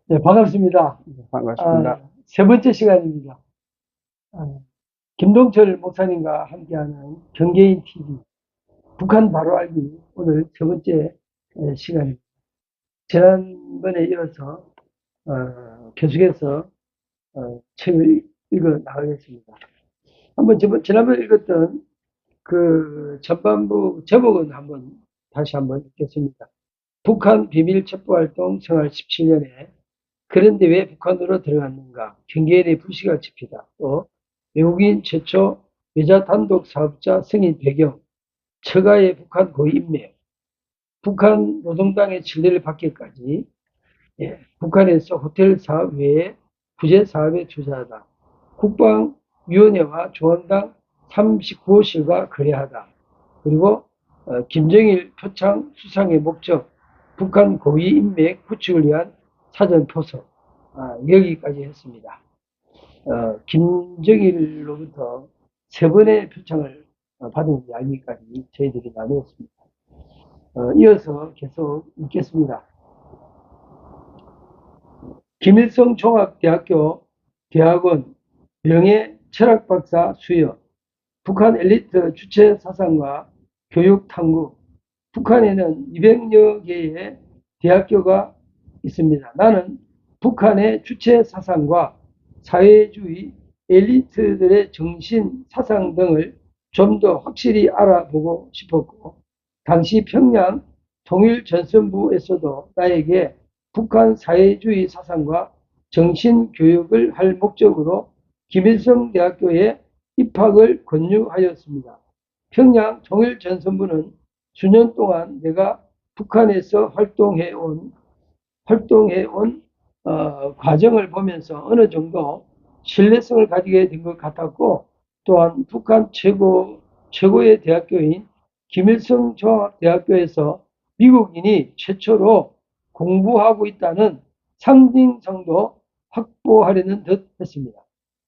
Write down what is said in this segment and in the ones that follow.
네, 반갑습니다. 반갑습니다. 세 번째 시간입니다. 아, 김동철 목사님과 함께하는 경계인 TV, 북한 바로 알기, 오늘 세 번째 시간입니다. 지난번에 이어서 계속해서 책을 읽어 나가겠습니다. 한번 지난번에 읽었던 그 전반부 제목은 다시 한번 읽겠습니다. 북한 비밀 첩보활동 생활 17년에 그런데 왜 북한으로 들어갔는가? 경계인의 불씨가 지피다. 또 외국인 최초 여자 단독 사업자 승인 배경, 처가의 북한 고위 인맥, 북한 노동당의 신뢰를 받기까지, 북한에서 호텔 사업 외에 부재 사업에 투자하다. 국방위원회와 중앙당 39호실과 거래하다. 그리고 김정일 표창 수상의 목적, 북한 고위 인맥 구축을 위한 사전 포석, 여기까지 했습니다. 김정일로부터 세 번의 표창을 받은 이야기까지 저희들이 나누었습니다. 이어서 계속 읽겠습니다. 김일성 종합대학교 대학원 명예 철학박사 수여, 북한 엘리트 주체 사상과 교육 탐구, 북한에는 200여 개의 대학교가 있습니다. 나는 북한의 주체 사상과 사회주의 엘리트들의 정신 사상 등을 좀 더 확실히 알아보고 싶었고, 당시 평양 통일전선부에서도 나에게 북한 사회주의 사상과 정신교육을 할 목적으로 김일성 대학교에 입학을 권유하였습니다. 평양 통일전선부는 수년 동안 내가 북한에서 활동해온 과정을 보면서 어느 정도 신뢰성을 가지게 된 것 같았고, 또한 북한 최고의 대학교인 김일성 종합대학교에서 미국인이 최초로 공부하고 있다는 상징성도 확보하려는 듯 했습니다.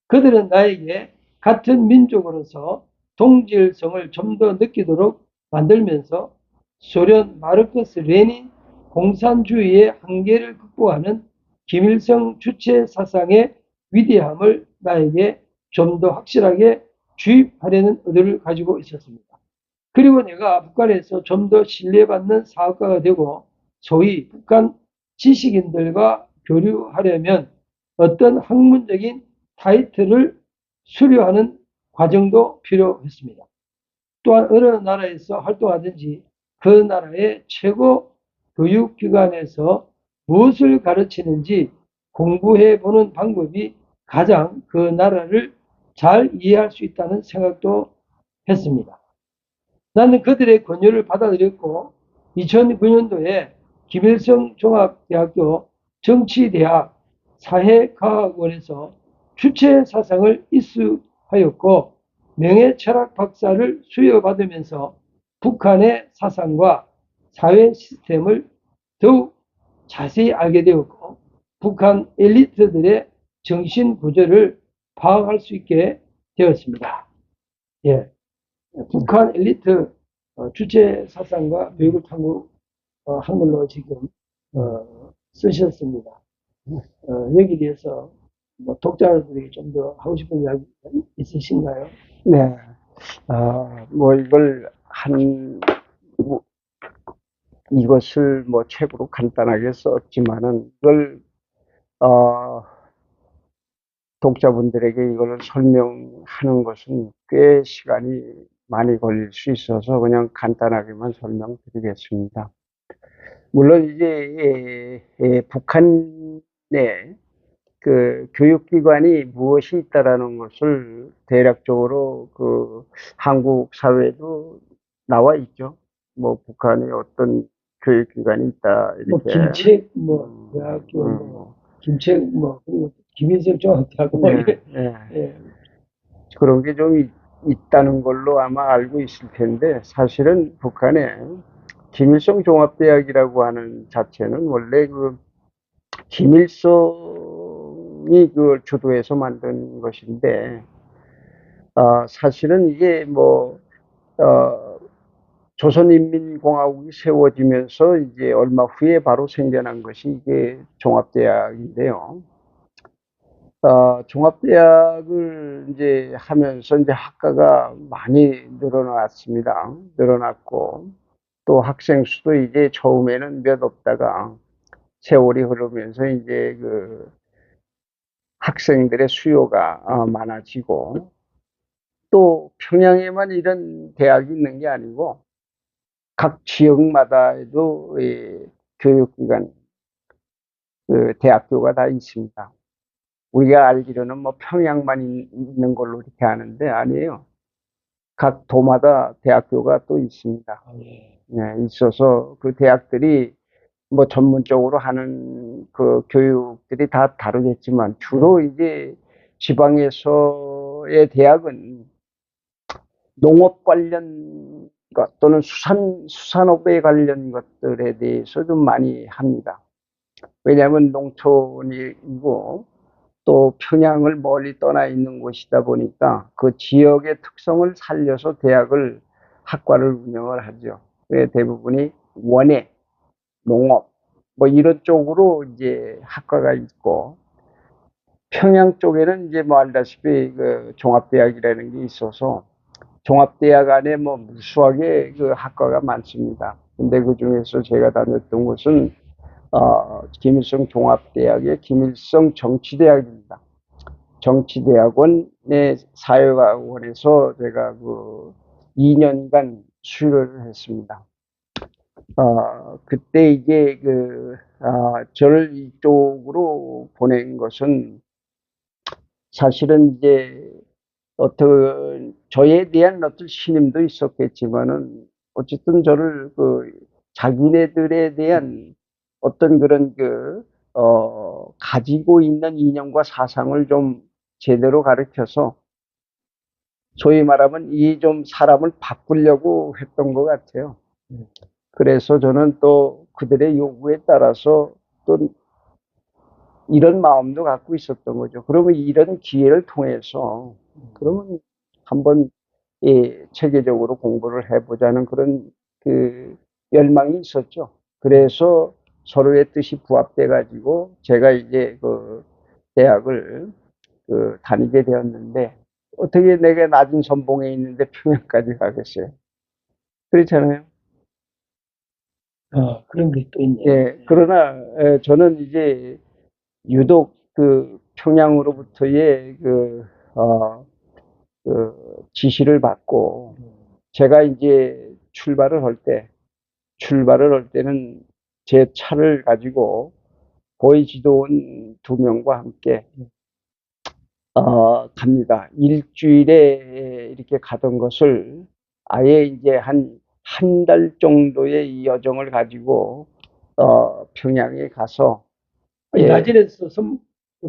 그들은 나에게 같은 민족으로서 동질성을 좀 더 느끼도록 만들면서 소련 마르크스 레닌 공산주의의 한계를 극복하는 김일성 주체 사상의 위대함을 나에게 좀 더 확실하게 주입하려는 의도를 가지고 있었습니다. 그리고 내가 북한에서 좀 더 신뢰받는 사업가가 되고 소위 북한 지식인들과 교류하려면 어떤 학문적인 타이틀을 수료하는 과정도 필요했습니다. 또한 어느 나라에서 활동하든지 그 나라의 최고 교육기관에서 무엇을 가르치는지 공부해 보는 방법이 가장 그 나라를 잘 이해할 수 있다는 생각도 했습니다. 나는 그들의 권유를 받아들였고 2009년도에 김일성 종합대학교 정치대학 사회과학원에서 주체 사상을 이수하였고 명예철학 박사를 수여받으면서 북한의 사상과 사회 시스템을 더욱 자세히 알게 되었고 북한 엘리트들의 정신 구조를 파악할 수 있게 되었습니다. 예. 북한 엘리트 주체 사상과 교육을 탐구 한글로 지금 쓰셨습니다. 여기에 대해서 독자들에게 좀 더 하고 싶은 이야기 있으신가요? 네. 뭐 뭐, 이것을 뭐 책으로 간단하게 썼지만은 어, 독자분들에게 이걸 설명하는 것은 꽤 시간이 많이 걸릴 수 있어서 그냥 간단하게만 설명드리겠습니다. 물론 이제 북한의 그 교육기관이 무엇이 있다라는 것을 대략적으로 그 한국 사회도 나와 있죠. 뭐 북한에 어떤 교육기관이 있다 이렇게. 김책 대학교 김책 그리고 김일성 종합대학교 네, 네. 예. 그런 게 좀 있다는 걸로 아마 알고 있을 텐데 사실은 북한에 김일성 종합대학이라고 하는 자체는 원래 그 김일성이 그 주도해서 만든 것인데 사실은 이게 뭐 조선인민공화국이 세워지면서 이제 얼마 후에 바로 생겨난 것이 이게 종합대학인데요. 종합대학을 이제 하면서 이제 학과가 많이 늘어났습니다. 늘어났고, 또 학생 수도 이제 처음에는 몇 없다가 세월이 흐르면서 이제 그 학생들의 수요가 많아지고, 또 평양에만 이런 대학이 있는 게 아니고 각 지역마다에도 교육기관, 그 대학교가 다 있습니다. 우리가 알기로는 뭐 평양만 있는 걸로 이렇게 아는데 아니에요. 각 도마다 대학교가 또 있습니다. 예. 네, 있어서 그 대학들이 뭐 전문적으로 하는 그 교육들이 다 다르겠지만 주로 이제 지방에서의 대학은 농업 관련 것 또는 수산업에 관련 것들에 대해서 좀 많이 합니다. 왜냐하면 농촌이고 또 평양을 멀리 떠나 있는 곳이다 보니까 그 지역의 특성을 살려서 대학을 학과를 운영을 하죠. 대부분이 원예, 농업 뭐 이런 쪽으로 이제 학과가 있고 평양 쪽에는 이제 뭐 알다시피 그 종합대학이라는 게 있어서 종합대학 안에 뭐 무수하게 그 학과가 많습니다. 근데 그 중에서 제가 다녔던 곳은 김일성 종합대학의 김일성 정치대학입니다. 정치대학원의 사회학원에서 제가 그 2년간 수료를 했습니다. 그때 이제 저를 이쪽으로 보낸 것은 사실은 이제 저에 대한 어떤 신임도 있었겠지만은 어쨌든 저를 자기네들에 대한 어떤 그런 가지고 있는 이념과 사상을 좀 제대로 가르쳐서 소위 말하면 이 좀 사람을 바꾸려고 했던 것 같아요. 그래서 저는 또 그들의 요구에 따라서 또 이런 마음도 갖고 있었던 거죠. 그러면 이런 기회를 통해서 그러면 한번 체계적으로 공부를 해보자는 그런 그 열망이 있었죠. 그래서 서로의 뜻이 부합돼 가지고 제가 이제 그 대학을 다니게 되었는데 어떻게 내가 낮은 선봉에 있는데 평양까지 가겠어요? 그렇잖아요. 그런 게 또 있네요. 예, 그러나 저는 이제 유독 그 평양으로부터의 지시를 받고 제가 이제 출발을 할 때는 제 차를 가지고 고위 지도원 2명과 함께 갑니다. 일주일에 이렇게 가던 것을 아예 이제 한 달 정도의 이 여정을 가지고 평양에 가서 아니, 낮에서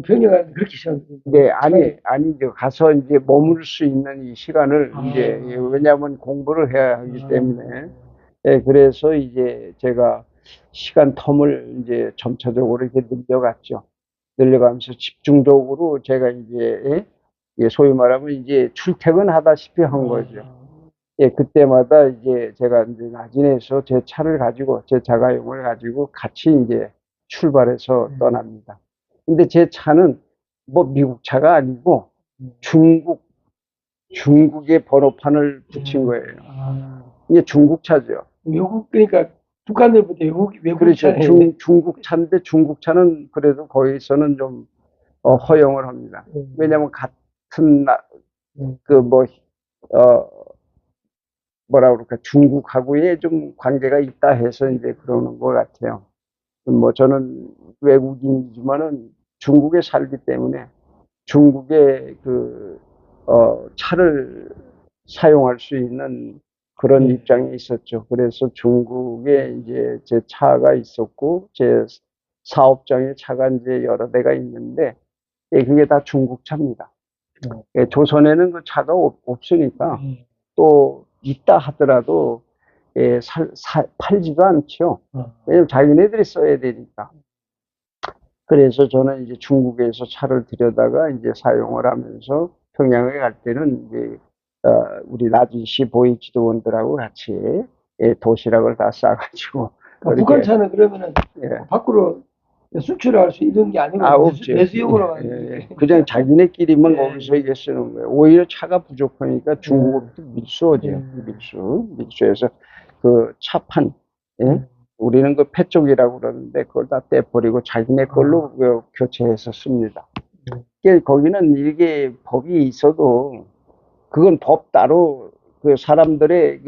평양을 그렇게 시작합니다. 네, 아니죠. 가서 이제 머물 수 있는 이 시간을 이제, 왜냐하면 공부를 해야 하기 때문에. 예, 그래서 이제 제가 시간 텀을 이제 점차적으로 이렇게 늘려갔죠. 늘려가면서 집중적으로 제가 이제, 소위 말하면 이제 출퇴근하다시피 한 거죠. 예, 그때마다 이제 제가 이제 나진에서 제 차를 가지고, 제 자가용을 가지고 같이 이제 출발해서 떠납니다. 근데 제 차는 뭐 미국 차가 아니고 중국의 번호판을 붙인 거예요. 이게 중국 차죠. 외국, 그러니까 북한들보다 외국 그렇죠. 차네. 중국 차인데 중국 차는 그래도 거기서는 좀 허용을 합니다. 왜냐하면 같은 뭐라 그럴까 중국하고의 좀 관계가 있다 해서 이제 그러는 것 같아요. 뭐 저는 외국인이지만은 중국에 살기 때문에 중국의 차를 사용할 수 있는 그런 입장에 있었죠. 그래서 중국에 이제 제 차가 있었고, 제 사업장에 차가 이제 여러 대가 있는데, 그게 다 중국 차입니다. 조선에는 그 차가 없으니까, 또 있다 하더라도, 팔지도 않죠. 왜냐면 자기네들이 써야 되니까. 그래서 저는 이제 중국에서 차를 들여다가 이제 사용을 하면서 평양에 갈 때는 이제 우리 나진시 보위 지도원들하고 같이 도시락을 다 싸가지고. 그러니까 북한 차는 그러면은 예. 밖으로 수출할 수 있는 게 아니고 없죠. 내수용으로 그냥 자기네끼리만 예. 거기서 이게 쓰는 거예요. 오히려 차가 부족하니까 중국으로부터 밀수오죠. 밀수해서 그 차판, 우리는 그 패쪽이라고 그러는데 그걸 다 떼버리고 자기네 걸로 교체해서 씁니다. 거기는 이게 법이 있어도 그건 법 따로 그 사람들의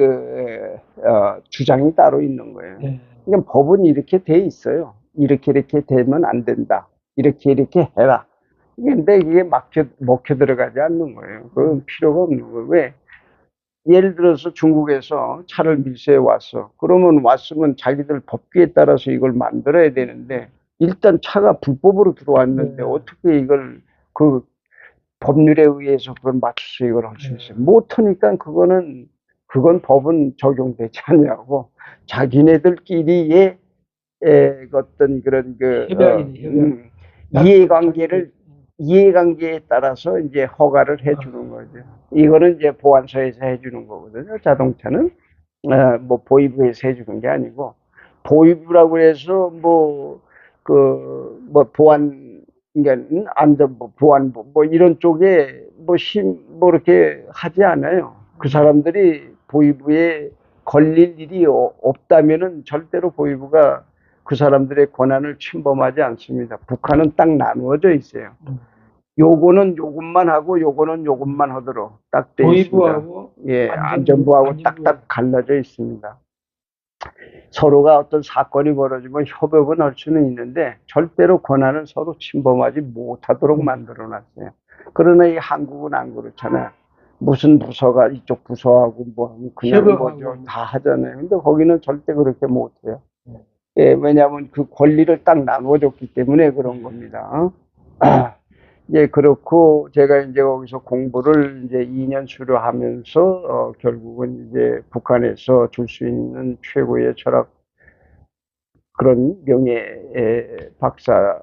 주장이 따로 있는 거예요. 그러니까 법은 이렇게 돼 있어요. 이렇게 되면 안 된다. 이렇게 해라. 근데 이게 먹혀 들어가지 않는 거예요. 그건 필요가 없는 거예요. 왜? 예를 들어서 중국에서 차를 밀수해 왔어. 그러면 왔으면 자기들 법규에 따라서 이걸 만들어야 되는데 일단 차가 불법으로 들어왔는데 어떻게 이걸 그 법률에 의해서 그걸 맞춰서 이걸 할 수 있어요. 못하니까 그건 법은 적용되지 않냐고 자기네들끼리의 어떤 그런 이해관계에 따라서 이제 허가를 해주는 거죠. 이거는 이제 보안소에서 해주는 거거든요. 자동차는 뭐 보이부에서 해주는 게 아니고 보이부라고 해서 보안 그러니까 안전부, 보안부 뭐 이런 쪽에 뭐 이렇게 하지 않아요. 그 사람들이 보이부에 걸릴 일이 없다면은 절대로 보이부가 그 사람들의 권한을 침범하지 않습니다. 북한은 딱 나누어져 있어요. 요거는 요것만 하고 요거는 요것만 하도록 딱 돼 있습니다. 예, 안전부하고 딱딱 갈라져 있습니다. 서로가 어떤 사건이 벌어지면 협업은 할 수는 있는데 절대로 권한은 서로 침범하지 못하도록 만들어 놨어요. 그러나 이 한국은 안 그렇잖아요. 무슨 부서가 이쪽 부서하고 그냥 다 하잖아요. 근데 거기는 절대 그렇게 못해요. 예, 왜냐하면 그 권리를 딱 나눠줬기 때문에 그런 겁니다. 예, 그렇고 제가 이제 거기서 공부를 이제 2년 수료하면서 결국은 이제 북한에서 줄 수 있는 최고의 철학 그런 명예의 박사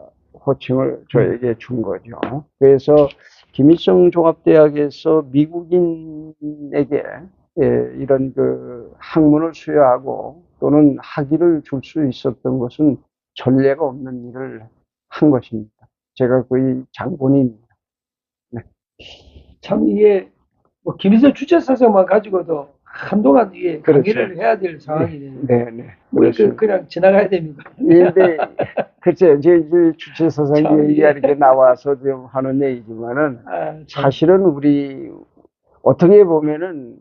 호칭을 저에게 준 거죠. 그래서 김일성 종합대학에서 미국인에게 이런 그 학문을 수여하고 또는 학위를 줄 수 있었던 것은 전례가 없는 일을 한 것입니다. 제가 거의 장본인입니다. 네. 참 이게 김일성 주체사상만 가지고도 한동안 이게 강의를 해야 될 상황이네요. 네. 그냥 지나가야 됩니다. 근데 글쎄요, 이제 주체사상 얘기가 이렇게 나와서 좀 하는 얘기지만은 사실은 우리 어떻게 보면은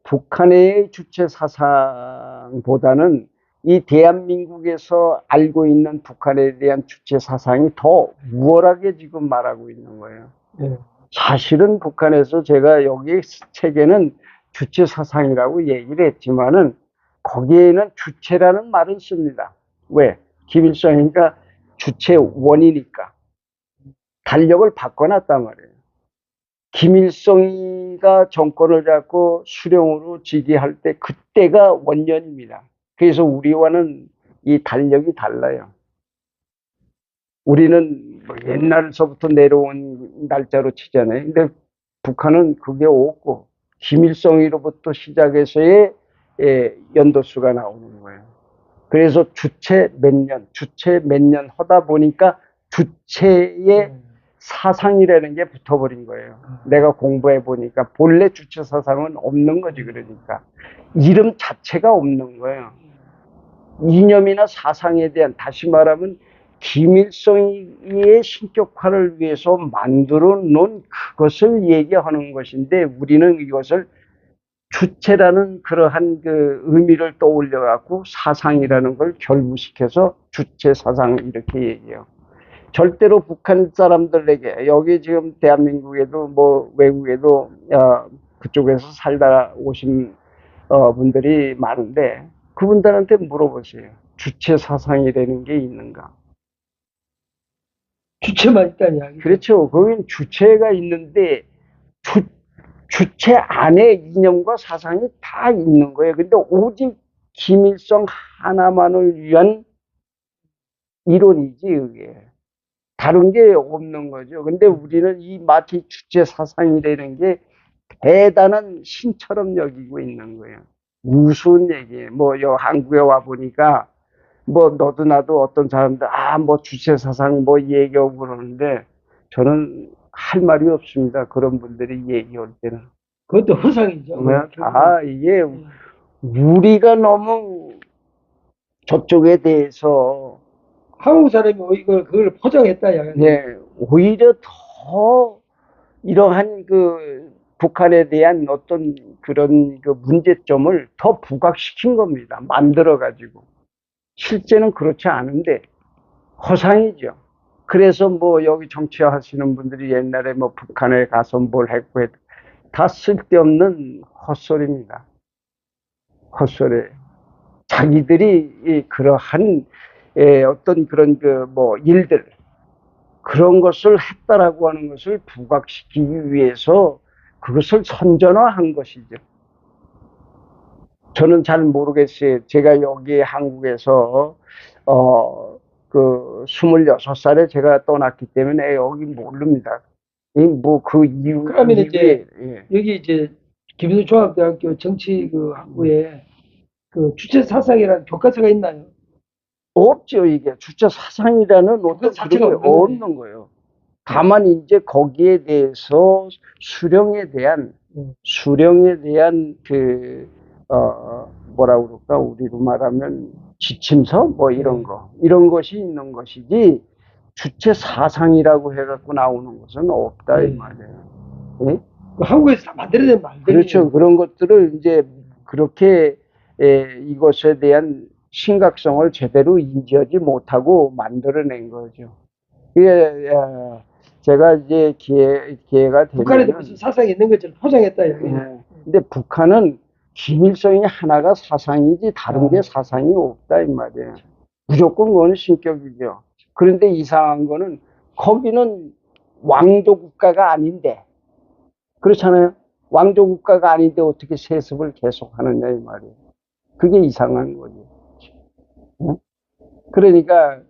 북한의 주체사상보다는 이 대한민국에서 알고 있는 북한에 대한 주체사상이 더 우월하게 지금 말하고 있는 거예요. 사실은 북한에서 제가 여기 책에는 주체사상이라고 얘기를 했지만은 거기에는 주체라는 말을 씁니다. 왜? 김일성이니까 주체원이니까. 달력을 바꿔놨단 말이에요. 김일성이가 정권을 잡고 수령으로 즉위할 때 그때가 원년입니다. 그래서 우리와는 이 달력이 달라요. 우리는 옛날서부터 내려온 날짜로 치잖아요. 근데 북한은 그게 없고 김일성으로부터 시작해서의 연도수가 나오는 거예요. 그래서 주체 몇 년 하다 보니까 주체의 사상이라는 게 붙어버린 거예요. 내가 공부해 보니까 본래 주체 사상은 없는 거지. 그러니까 이름 자체가 없는 거예요. 이념이나 사상에 대한, 다시 말하면 김일성의 신격화를 위해서 만들어 놓은 그것을 얘기하는 것인데 우리는 이것을 주체라는 그러한 그 의미를 떠올려 갖고 사상이라는 걸 결부시켜서 주체 사상 이렇게 얘기해요. 절대로 북한 사람들에게, 여기 지금 대한민국에도 뭐 외국에도 그쪽에서 살다 오신 분들이 많은데 그분들한테 물어보세요. 주체 사상이라는 게 있는가? 주체만 있다는 이야기. 그렇죠. 거긴 주체가 있는데 주체 안에 이념과 사상이 다 있는 거예요. 근데 오직 김일성 하나만을 위한 이론이지 그게. 다른 게 없는 거죠. 근데 우리는 이 마치 주체 사상이라는 게 대단한 신처럼 여기고 있는 거예요. 무슨 얘기, 뭐, 여 한국에 와 보니까, 뭐, 너도 나도 어떤 사람들, 뭐, 주체사상 뭐 얘기하고 그러는데, 저는 할 말이 없습니다. 그런 분들이 얘기할 때는. 그것도 허상이죠. 이게, 우리가 너무 저쪽에 대해서, 한국 사람이 그걸 포장했다, 이야기. 오히려 더 이러한 북한에 대한 어떤 그런 문제점을 더 부각시킨 겁니다. 만들어가지고. 실제는 그렇지 않은데, 허상이죠. 그래서 뭐 여기 정치하시는 분들이 옛날에 뭐 북한에 가서 뭘 했고 다 쓸데없는 헛소리입니다. 헛소리. 자기들이 그러한 어떤 그런 뭐 일들 그런 것을 했다라고 하는 것을 부각시키기 위해서 그것을 선전화한 것이죠. 저는 잘 모르겠어요. 제가 여기 한국에서 26살에 제가 떠났기 때문에 여기 모릅니다. 뭐 이유 그러면 이제 예. 여기 이제 김일성 종합대학교 정치 학부에 주체 사상이라는 교과서가 있나요? 없죠. 이게 주체 사상이라는 어떤 그런 게 없는 거예요. 다만 이제 거기에 대해서 수령에 대한 뭐라 그럴까 우리로 말하면 지침서 뭐 이런 것이 있는 것이지 주체 사상이라고 해갖고 나오는 것은 없다 이 말이에요. 네? 한국에서 다 만들어낸 말들. 그렇죠. 그런 것들을 이제 그렇게 이것에 대한 심각성을 제대로 인지하지 못하고 만들어낸 거죠. 이게 제가 이제 기회가 되면 북한에도 무슨 사상이 있는 것처럼 포장했다. 근데 북한은 김일성이 하나가 사상이지 다른 게 사상이 없다 이 말이에요. 무조건 그건 신격이죠. 그런데 이상한 거는 거기는 왕조 국가가 아닌데 그렇잖아요. 왕조 국가가 아닌데 어떻게 세습을 계속 하느냐 이 말이에요. 그게 이상한 거죠. 그러니까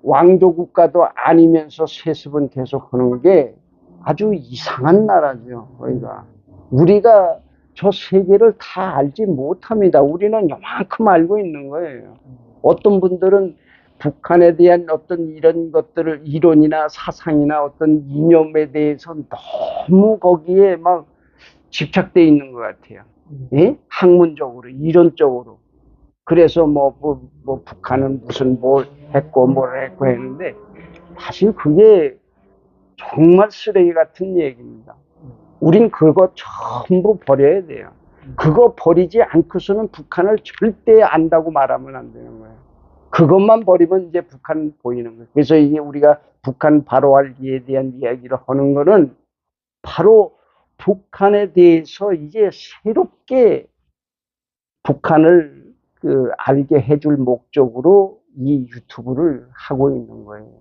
왕조 국가도 아니면서 세습은 계속 하는 게 아주 이상한 나라죠. 우리가 저 세계를 다 알지 못합니다. 우리는 요만큼 알고 있는 거예요. 어떤 분들은 북한에 대한 어떤 이런 것들을 이론이나 사상이나 어떤 이념에 대해서 너무 거기에 막 집착돼 있는 것 같아요. 예? 학문적으로, 이론적으로. 그래서 북한은 무슨 뭘 했고 했는데 사실 그게 정말 쓰레기 같은 얘기입니다. 우린 그거 전부 버려야 돼요. 그거 버리지 않고서는 북한을 절대 안다고 말하면 안 되는 거예요. 그것만 버리면 이제 북한 보이는 거예요. 그래서 이게 우리가 북한 바로 알기에 대한 이야기를 하는 거는 바로 북한에 대해서 이제 새롭게 북한을 알게 해줄 목적으로 이 유튜브를 하고 있는 거예요.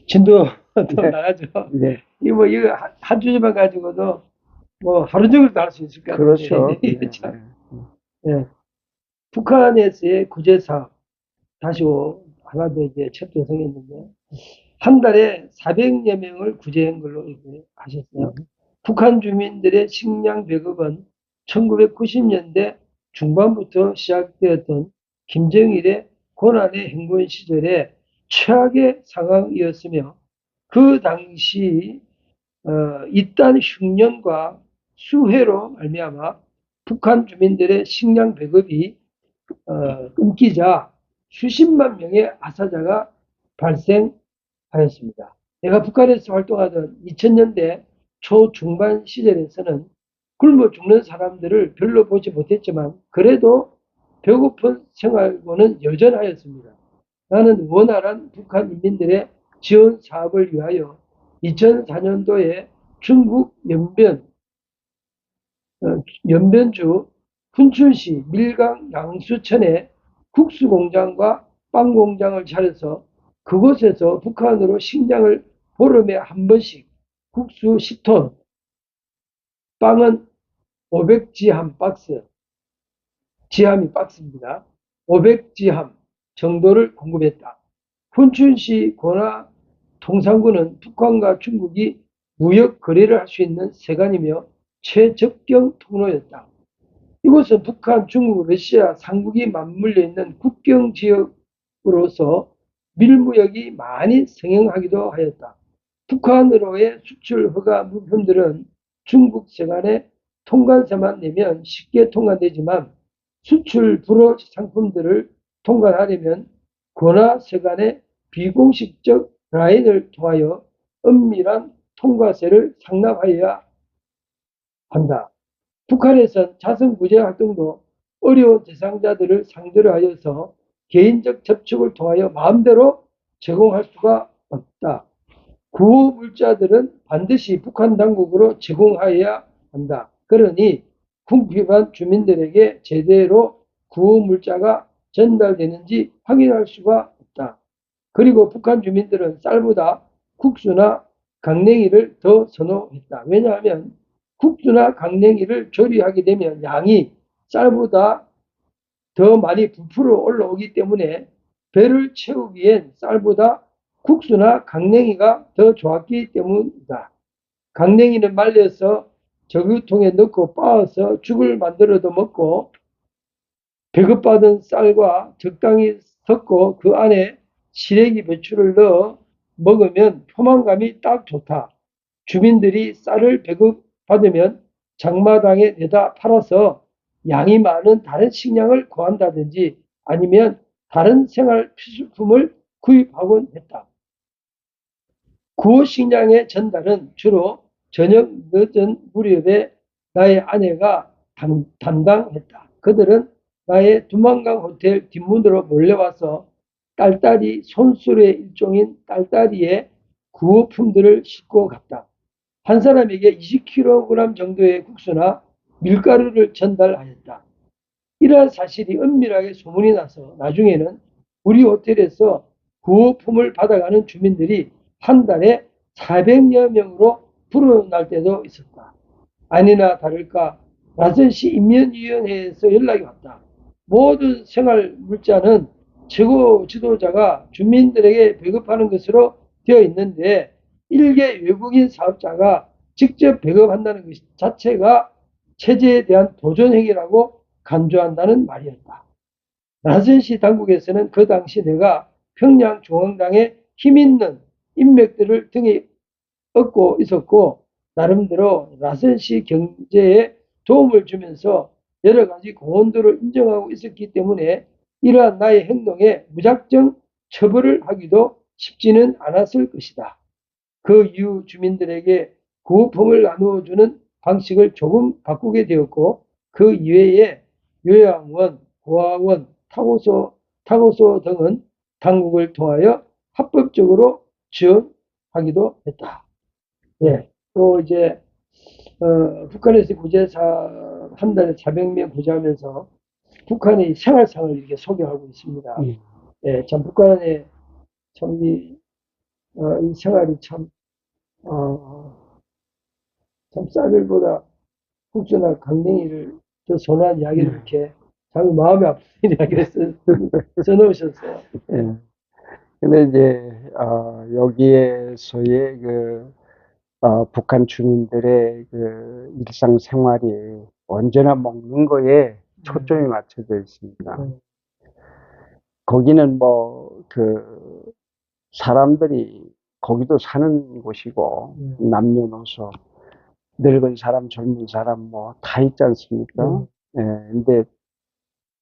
진도 더 나가죠. 네. 이거 한 주제만 가지고도 뭐 하루 종일도 할 수 있을 것 같아요. 그렇죠. 네. 북한에서의 구제 사업 다시 하나도 이제 첩조성했는데 한 달에 400여 명을 구제한 걸로 이렇게 하셨어요. 북한 주민들의 식량 배급은 1990년대 중반부터 시작되었던 김정일의 고난의 행군 시절에 최악의 상황이었으며 그 당시 이딴 흉년과 수해로 말미암아 북한 주민들의 식량 배급이 끊기자 수십만 명의 아사자가 발생하였습니다. 내가 북한에서 활동하던 2000년대 초중반 시절에서는 굶어 죽는 사람들을 별로 보지 못했지만 그래도 배고픈 생활고는 여전하였습니다. 나는 원활한 북한 인민들의 지원 사업을 위하여 2004년도에 중국 연변주 훈춘시 밀강 양수천에 국수공장과 빵공장을 차려서 그곳에서 북한으로 식량을 보름에 한 번씩 국수 10톤, 빵은 500지함 박스, 지함이 박스입니다. 500지함 정도를 공급했다. 훈춘시 고나 통상구는 북한과 중국이 무역 거래를 할 수 있는 세관이며 최적경 통로였다. 이곳은 북한, 중국, 러시아, 삼국이 맞물려 있는 국경 지역으로서 밀무역이 많이 성행하기도 하였다. 북한으로의 수출 허가 물품들은 중국 세관의 통관세만 내면 쉽게 통관되지만 수출 불허 상품들을 통관하려면 권하 세관의 비공식적 라인을 통하여 엄밀한 통과세를 상납하여야 한다. 북한에선 자선구제 활동도 어려운 대상자들을 상대로 하여서 개인적 접촉을 통하여 마음대로 제공할 수가 없다. 구호 물자들은 반드시 북한 당국으로 제공하여야 한다. 그러니 궁핍한 주민들에게 제대로 구호 물자가 전달되는지 확인할 수가 없다. 그리고 북한 주민들은 쌀보다 국수나 강냉이를 더 선호했다. 왜냐하면 국수나 강냉이를 조리하게 되면 양이 쌀보다 더 많이 부풀어 올라오기 때문에 배를 채우기엔 쌀보다 국수나 강냉이가 더 좋았기 때문이다. 강냉이는 말려서 저기통에 넣고 빻아서 죽을 만들어도 먹고 배급받은 쌀과 적당히 섞고 그 안에 시래기 배추를 넣어 먹으면 포만감이 딱 좋다. 주민들이 쌀을 배급받으면 장마당에 내다 팔아서 양이 많은 다른 식량을 구한다든지 아니면 다른 생활 필수품을 구입하곤 했다. 구호 식량의 전달은 주로 저녁 늦은 무렵에 나의 아내가 담당했다. 그들은 나의 두만강 호텔 뒷문으로 몰려와서 딸딸이 손수레 일종인 딸딸이의 구호품들을 싣고 갔다. 한 사람에게 20kg 정도의 국수나 밀가루를 전달하였다. 이러한 사실이 은밀하게 소문이 나서 나중에는 우리 호텔에서 구호품을 받아가는 주민들이 한 달에 400여 명으로 불어날 때도 있었다. 아니나 다를까 라선시 인면위원회에서 연락이 왔다. 모든 생활 물자는 최고 지도자가 주민들에게 배급하는 것으로 되어 있는데 일개 외국인 사업자가 직접 배급한다는 것 자체가 체제에 대한 도전행위라고 간주한다는 말이었다. 라선시 당국에서는 그 당시 내가 평양중앙당의 힘있는 인맥들을 등에 얻고 있었고 나름대로 라선시 경제에 도움을 주면서 여러 가지 공헌들을 인정하고 있었기 때문에 이러한 나의 행동에 무작정 처벌을 하기도 쉽지는 않았을 것이다. 그 이후 주민들에게 구호품을 나누어주는 방식을 조금 바꾸게 되었고 그 이외에 요양원, 고아원, 타고소 등은 당국을 통하여 합법적으로 지원하기도 했다. 예, 또 이제 북한에서 구제사 한 달에 400명 구제하면서 북한의 생활상을 이렇게 소개하고 있습니다. 예, 참 북한의 참 이 생활이 참 쌀들보다 국수나 강냉이를 더 선호한 이야기를 이렇게 참 마음이 아픈 이야기를 써놓으셨어요. 예. 근데 이제 여기에서의 북한 주민들의 그 일상생활이 언제나 먹는 거에 초점이 맞춰져 있습니다. 거기는 사람들이 거기도 사는 곳이고 남녀노소 늙은 사람 젊은 사람 다 있지 않습니까? 예, 근데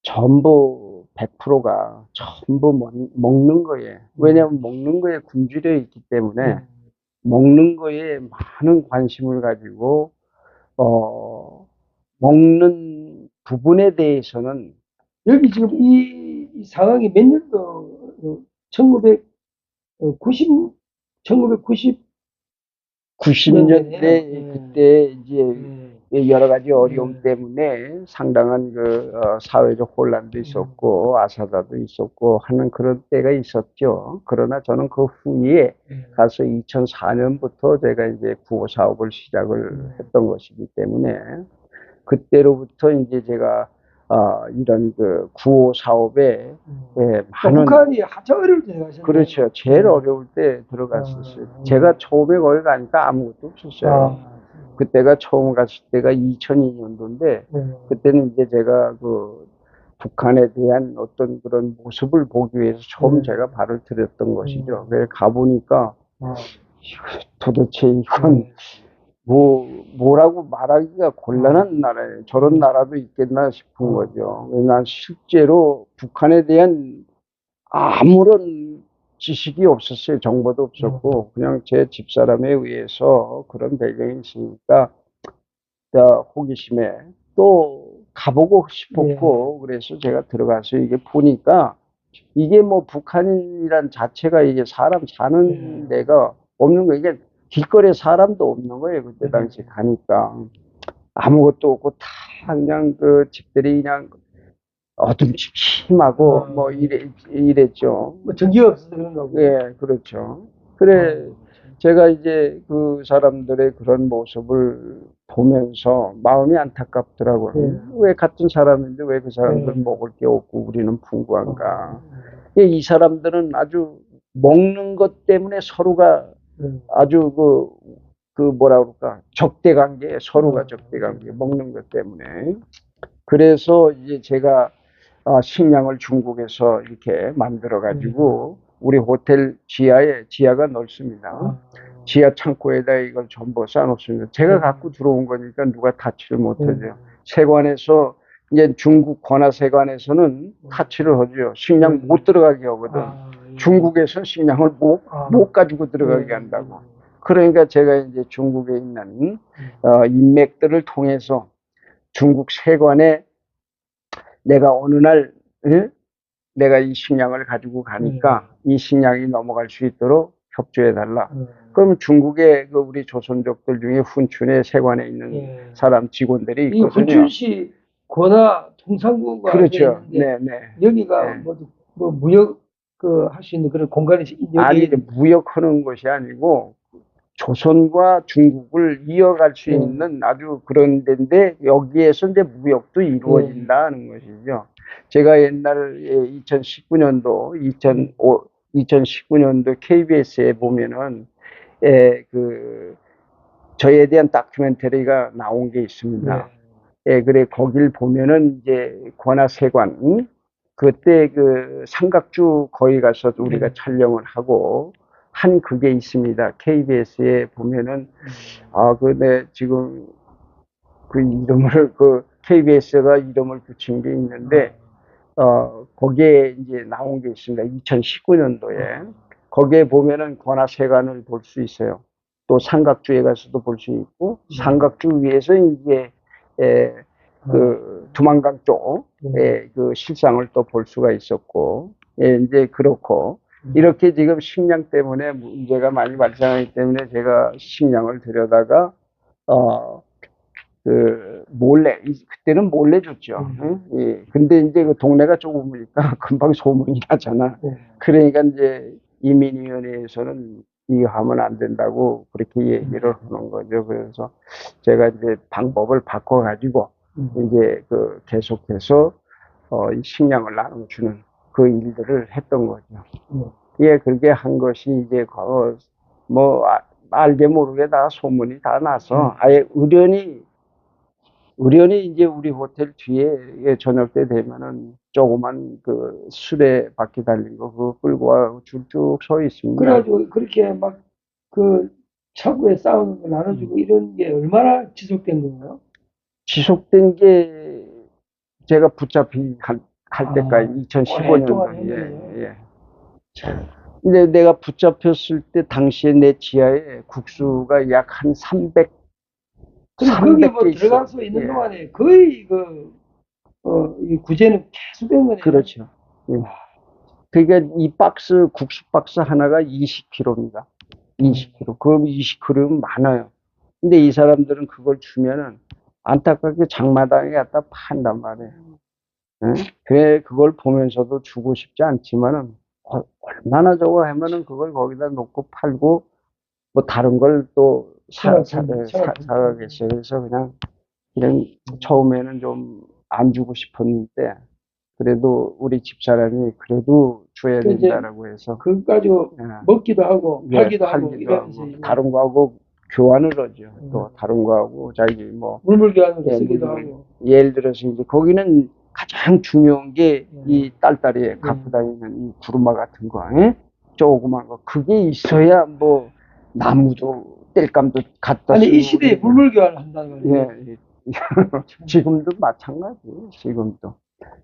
전부 100%가 전부 먹는 거에, 왜냐하면 먹는 거에 굶주려 있기 때문에 먹는 거에 많은 관심을 가지고 먹는 부분에 대해서는 여기 지금 이 상황이 몇 년도 90년대 그때 이제 여러 가지 어려움 때문에 상당한 사회적 혼란도 있었고 아사다도 있었고 하는 그런 때가 있었죠. 그러나 저는 그 후에 가서 2004년부터 제가 이제 구호 사업을 시작을 했던 것이기 때문에 그때로부터 이제 제가 이런 구호 사업에 많은 북한이 한참 어려울 때 가셨네요. 그렇죠. 제일 어려울 때 들어갔었어요. 제가 처음에 거기 가니까 아무것도 없었어요. 그때가 처음 갔을 때가 2002년도인데, 그때는 이제 제가 그 북한에 대한 어떤 그런 모습을 보기 위해서 처음 제가 발을 들였던 것이죠. 그래서 가보니까, 도대체 이건 뭐라고 말하기가 곤란한 나라예요. 저런 나라도 있겠나 싶은 거죠. 난 실제로 북한에 대한 아무런 지식이 없었어요. 정보도 없었고, 그냥 제 집사람에 의해서 그런 배경이 있으니까, 호기심에 또 가보고 싶었고, 그래서 제가 들어가서 이게 보니까, 이게 뭐 북한이란 자체가 이게 사람 사는 데가 없는 거예요. 이게 길거리에 사람도 없는 거예요. 그때 당시 가니까. 아무것도 없고 다 그냥 그 집들이 그냥 어둠침침하고 뭐 이랬죠. 뭐 전기가 없어서 그런 거고. 예, 그렇죠. 그래, 제가 이제 그 사람들의 그런 모습을 보면서 마음이 안타깝더라고요. 왜 같은 사람인데 왜 그 사람들 먹을 게 없고 우리는 풍부한가. 이 사람들은 아주 먹는 것 때문에 서로가 아주 그 뭐라 그럴까, 적대 관계, 서로가 적대 관계, 먹는 것 때문에. 그래서 이제 제가 식량을 중국에서 이렇게 만들어 가지고 우리 호텔 지하가 넓습니다. 지하 창고에다 이걸 전부 쌓아놓습니다. 제가 갖고 들어온 거니까 누가 타치를 못하죠. 세관에서 이제 중국 관아세관에서는 타치를 하죠. 식량 못 들어가게 하거든. 중국에서 식량을 못 가지고 들어가게 한다고. 그러니까 제가 이제 중국에 있는 인맥들을 통해서 중국 세관에 내가 어느 날 내가 이 식량을 가지고 가니까 이 식량이 넘어갈 수 있도록 협조해 달라. 그러면 중국의 그 우리 조선족들 중에 훈춘의 세관에 있는 사람 직원들이 이 있거든요. 훈춘시 권하 통상구가 그렇죠. 있는데 네. 여기가 뭐 무역 할 수 있는 그런 공간이 여기 아니 무역하는 것이 아니고 조선과 중국을 이어갈 수 있는 아주 그런 데인데 여기에서 이제 무역도 이루어진다는 것이죠. 제가 옛날에 2019년도, 2019년도 KBS에 보면은, 저에 대한 다큐멘터리가 나온 게 있습니다. 그래, 거길 보면은 이제 권하세관, 그때 그 삼각주 거기 가서 우리가 촬영을 하고, 한 그게 있습니다. KBS에 보면은, 네, 지금 그 이름을, KBS가 이름을 붙인 게 있는데, 거기에 이제 나온 게 있습니다. 2019년도에. 거기에 보면은 권하세관을 볼 수 있어요. 또 삼각주에 가서도 볼 수 있고, 삼각주 위에서 이제, 두만강 쪽에 그 실상을 또 볼 수가 있었고, 이제 그렇고, 이렇게 지금 식량 때문에 문제가 많이 발생하기 때문에 제가 식량을 들여다가, 몰래, 그때는 몰래 줬죠. 예. 근데 이제 그 동네가 좁으니까 금방 소문이 나잖아. 그러니까 이제 이민위원회에서는 이거 하면 안 된다고 그렇게 얘기를 하는 거죠. 그래서 제가 이제 방법을 바꿔가지고 이제 계속해서 이 식량을 나눠주는 그 일들을 했던 거죠. 예, 그렇게 한 것이 이제 알게 모르게 다 소문이 다 나서 아예 의련히 이제 우리 호텔 뒤에 저녁 때 되면은 조그만 그 수레 바퀴 달린 거 그거 끌고 와서 쭉 서 있습니다. 그래가지고 그렇게 막 차고에 싸우는 거 나눠주고 이런 게 얼마나 지속된 거예요? 지속된 게 제가 붙잡힌 할 때까지 2015년도. 예. 근데 내가 붙잡혔을 때 당시에 내 지하에 국수가 약 한 300. 거기 뭐 들어갈 수 있는 동안에 거의 이 구제는 계속된 거네요. 그렇죠. 예. 그러니까 이 국수 박스 하나가 20kg입니다. 20kg. 그럼 20kg면 많아요. 근데 이 사람들은 그걸 주면은 안타깝게 장마당에 갖다 판단 말이에요. 그래, 그걸 보면서도 주고 싶지 않지만은, 얼마나 저거 하면은 그걸 거기다 놓고 팔고, 뭐 다른 걸 또 사가겠어요. 그래서 그냥 처음에는 좀 안 주고 싶었는데, 그래도 우리 집사람이 그래도 줘야 된다라고 해서. 그거 가지고 먹기도 하고, 팔기도 하고, 이러면서. 다른 거 하고, 교환을 하죠. 또 다른 거하고 자기 뭐 물물 교환으로 예, 쓰기도 물론 하고. 예를 들어서 이제 거기는 가장 중요한 게 이 딸딸이에 갖고 네. 다니는 이 구루마 같은 거, 예? 조그만 거 그게 있어야 뭐 나무도 땔감도 갖다 아니, 이 쓰고 시대에 그러죠. 물물 교환을 한다는 말이에요. 예, 예. 지금도 마찬가지.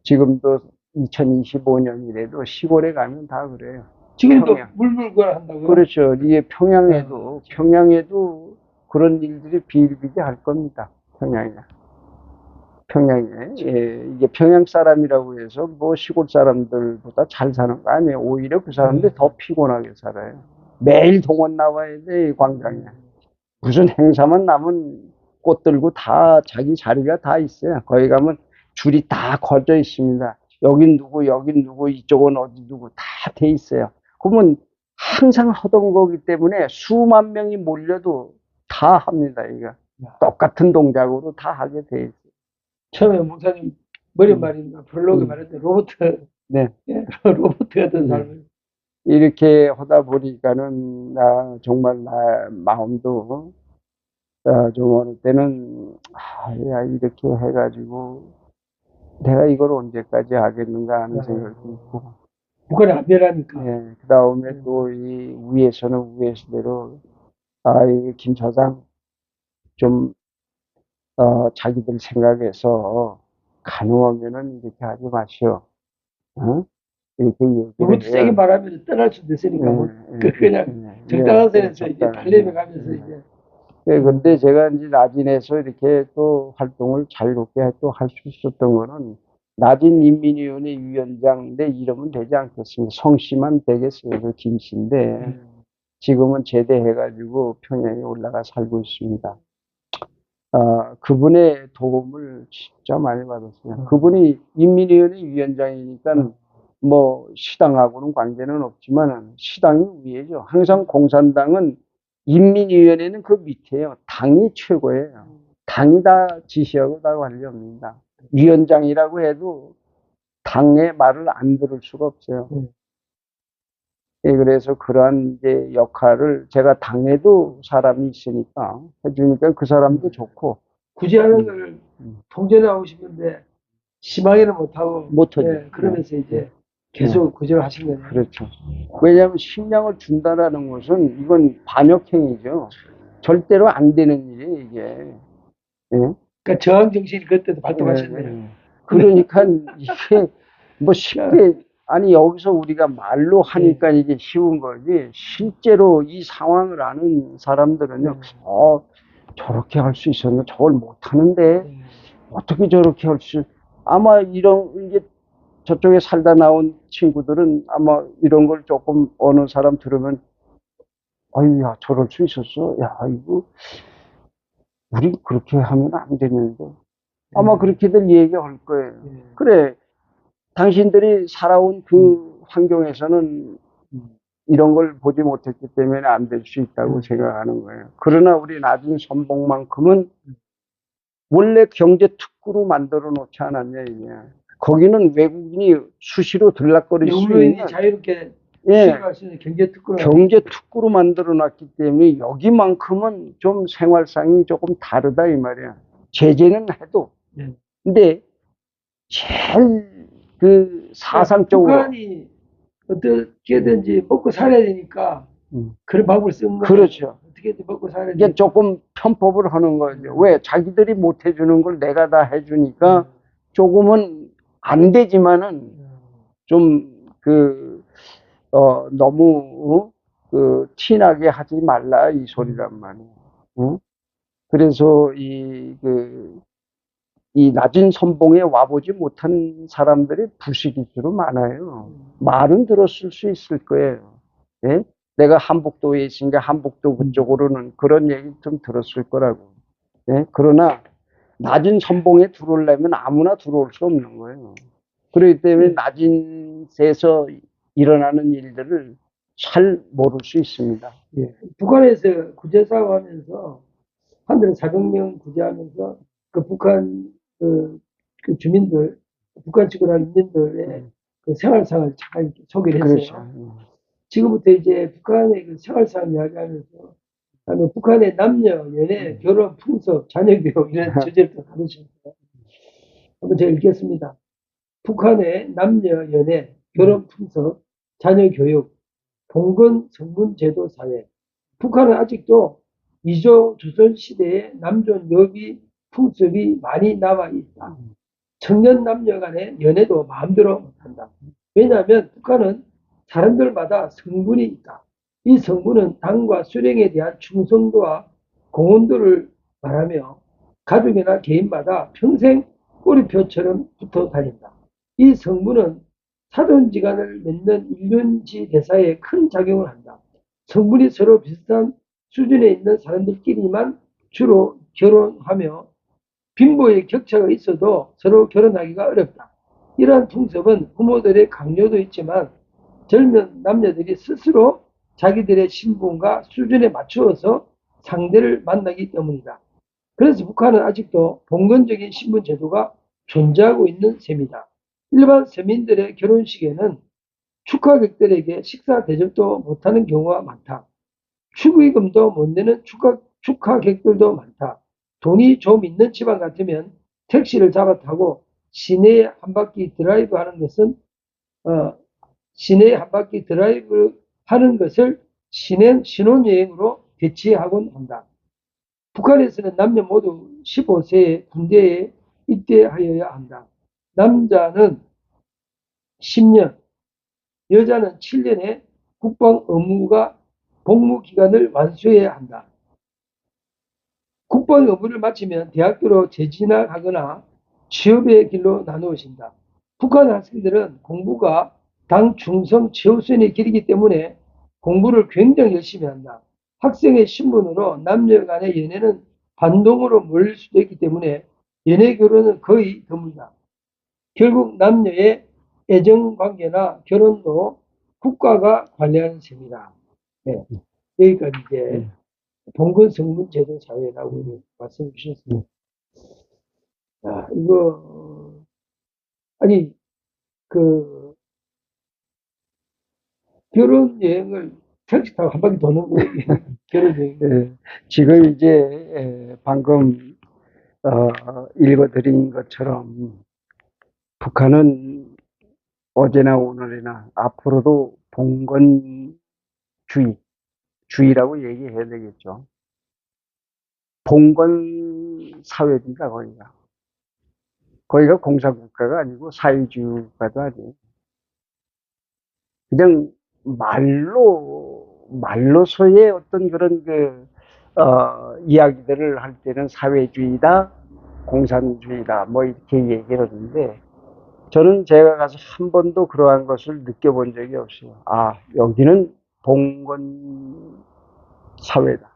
지금도 2025년이라도 시골에 가면 다 그래요. 지금도 평양. 물물 교환을 한다고요? 그렇죠. 이게 평양에도 그런 일들이 비일비재할 겁니다. 평양에. 예, 이게 평양 사람이라고 해서 뭐 시골 사람들보다 잘 사는 거 아니에요. 오히려 그 사람들이 더 피곤하게 살아요. 매일 동원 나와야 돼, 이 광장에. 무슨 행사만 나면 꽃 들고 다 자기 자리가 다 있어요. 거기 가면 줄이 다 걸려 있습니다. 여긴 누구, 이쪽은 어디 누구 다 돼 있어요. 그러면 항상 하던 거기 때문에 수만 명이 몰려도 다 합니다, 이거. 똑같은 동작으로 다 하게 돼 있어요. 처음에 목사님 머릿말인가 블로그 말했는데 로봇, 네. 예, 로봇 같은 삶을. 이렇게 하다 보니까는 정말 나 마음도 좀 어느 때는 야 이렇게 해가지고 내가 이걸 언제까지 하겠는가 하는 생각도 있고 북한이 안 변하니까. 예, 그 다음에 또 이 위에서는 위에서대로 이 김 처장 좀 자기들 생각해서 가능하면은 이렇게 하지 마시오. 어? 이렇게 너무 얘기를 세게 해요. 말하면 떠날 수도 있으니까 뭐, 그냥 적당한 선에서 이제 달래며 가면서 이제. 네, 근데 제가 이제 나진에서 이렇게 또 활동을 자유롭게 또 할 수 있었던 거는 나진 인민위원회 위원장 내 이름은 되지 않겠습니다. 성씨만 되겠어요. 그 김씨인데 지금은 제대해가지고 평양에 올라가 살고 있습니다. 그분의 도움을 진짜 많이 받았어요. 그분이 인민위원회 위원장이니까 뭐 시당하고는 관계는 없지만 시당이 위에죠. 항상 공산당은 인민위원회는 그 밑에요. 당이 최고예요. 당이 다 지시하고 다 관리합니다. 위원장이라고 해도 당의 말을 안 들을 수가 없어요. 예, 그래서 그러한 이제 역할을 제가 당에도 사람이 있으니까 해주니까 그 사람도 좋고. 굳이 하는 걸 통제하고 싶은데 심하게는 못하고. 못하죠. 예, 그러면서 이제 계속 구제를 하신 거예요. 그렇죠. 왜냐하면 식량을 준다라는 것은 이건 반역행위죠. 절대로 안 되는 일이에요, 이게. 예? 그러니까 저항 정신이 그때도 발동하셨네요. 그러니까 이게 뭐 쉽게 아니 여기서 우리가 말로 하니까 이게 쉬운 거지 실제로 이 상황을 아는 사람들은요 저렇게 할 수 있었나 저걸 못하는데 어떻게 저렇게 할 수 아마 이런 이게 저쪽에 살다 나온 친구들은 아마 이런 걸 조금 어느 사람 들으면 아유 야 저럴 수 있었어 야 이거 우리 그렇게 하면 안 되는데 아마 그렇게들 얘기할 거예요. 그래 당신들이 살아온 그 환경에서는 이런 걸 보지 못했기 때문에 안 될 수 있다고 생각하는 거예요. 그러나 우리 나중 선봉만큼은 원래 경제 특구로 만들어 놓지 않았냐, 이게. 거기는 외국인이 수시로 들락거릴 수 있는 자유롭게 예, 수입할 수 있는 경제 특구로 경제 특구로 만들어 놨기 때문에 여기만큼은 좀 생활상이 조금 다르다 이 말이야. 제재는 해도. 근데 제일 그 사상적으로 북한이 어떻게든지 먹고 살아야 되니까 그런 방법을 쓴 거예요. 그렇죠. 어떻게든 먹고 살아야 이게 되니까. 조금 편법을 하는 거죠. 왜 자기들이 못 해주는 걸 내가 다 해주니까 조금은 안 되지만은 좀 너무 티나게 하지 말라 이 소리란 말이에요. 응? 그래서 이 낮은 선봉에 와보지 못한 사람들이 부식일수로 많아요. 말은 들었을 수 있을 거예요. 예? 내가 한북도에 있으니까 한북도 그쪽으로는 그런 얘기 좀 들었을 거라고. 예? 그러나 낮은 선봉에 들어오려면 아무나 들어올 수 없는 거예요. 그렇기 때문에 낮은 데서 일어나는 일들을 잘 모를 수 있습니다. 예. 북한에서 구제 사업하면서 한 달에 400명 구제하면서 그 북한 그 주민들, 북한 친구나 인민들의 그 생활상을 잘 소개를 했어요. 그렇죠. 지금부터 이제 북한의 그 생활상 이야기하면서 그다음에 북한의 남녀, 연애, 결혼, 풍습, 자녀 교육 이런 주제를 또 다루셨어요. 한번 제가 읽겠습니다. 북한의 남녀, 연애, 결혼, 풍습, 자녀 교육, 봉건 성문 제도 사회. 북한은 아직도 이조 조선시대의 남존 여비 풍습이 많이 남아있다. 청년 남녀 간의 연애도 마음대로 못한다. 왜냐하면 북한은 사람들마다 성분이 있다. 이 성분은 당과 수령에 대한 충성도와 공헌도를 말하며 가족이나 개인마다 평생 꼬리표처럼 붙어 다닌다. 이 성분은 사돈지간을 맺는 일륜지 대사에 큰 작용을 한다. 성분이 서로 비슷한 수준에 있는 사람들끼리만 주로 결혼하며 빈부의 격차가 있어도 서로 결혼하기가 어렵다. 이러한 풍습은 부모들의 강요도 있지만 젊은 남녀들이 스스로 자기들의 신분과 수준에 맞추어서 상대를 만나기 때문이다. 그래서 북한은 아직도 봉건적인 신분 제도가 존재하고 있는 셈이다. 일반 서민들의 결혼식에는 축하객들에게 식사 대접도 못하는 경우가 많다. 축의금도 못 내는 축하객들도 많다. 돈이 좀 있는 집안 같으면 택시를 잡아 타고 시내에 한 바퀴 드라이브 하는 것은 시내에 한 바퀴 드라이브 하는 것을 신혼여행으로 대체하곤 한다. 북한에서는 남녀 모두 15세에 군대에 입대하여야 한다. 남자는 10년, 여자는 7년의 국방 의무가 복무 기간을 완수해야 한다. 국방 의무를 마치면 대학교로 재진학하거나 취업의 길로 나누어진다. 북한 학생들은 공부가 당 충성 최우선의 길이기 때문에 공부를 굉장히 열심히 한다. 학생의 신분으로 남녀 간의 연애는 반동으로 몰릴 수도 있기 때문에 연애 결혼은 거의 드물다. 결국 남녀의 애정관계나 결혼도 국가가 관리하는 셈이다. 네. 여기까지 이제 봉건 성문 제도 사회라고 말씀해 주셨습니다. 야, 이거 아니 그 결혼 여행을 택시 타고 한 바퀴 도는 거 결혼 여행. 예, 지금 이제 방금 읽어드린 것처럼 북한은 어제나 오늘이나 앞으로도 봉건주의라고 얘기해야 되겠죠. 봉건 사회입니다, 거기가. 거기가 공산국가가 아니고 사회주의 국가도 아니에요. 그냥 말로서의 어떤 그런 이야기들을 할 때는 사회주의다, 공산주의다, 뭐 이렇게 얘기를 하는데, 저는 제가 가서 한 번도 그러한 것을 느껴본 적이 없어요. 아, 여기는 봉건 사회다.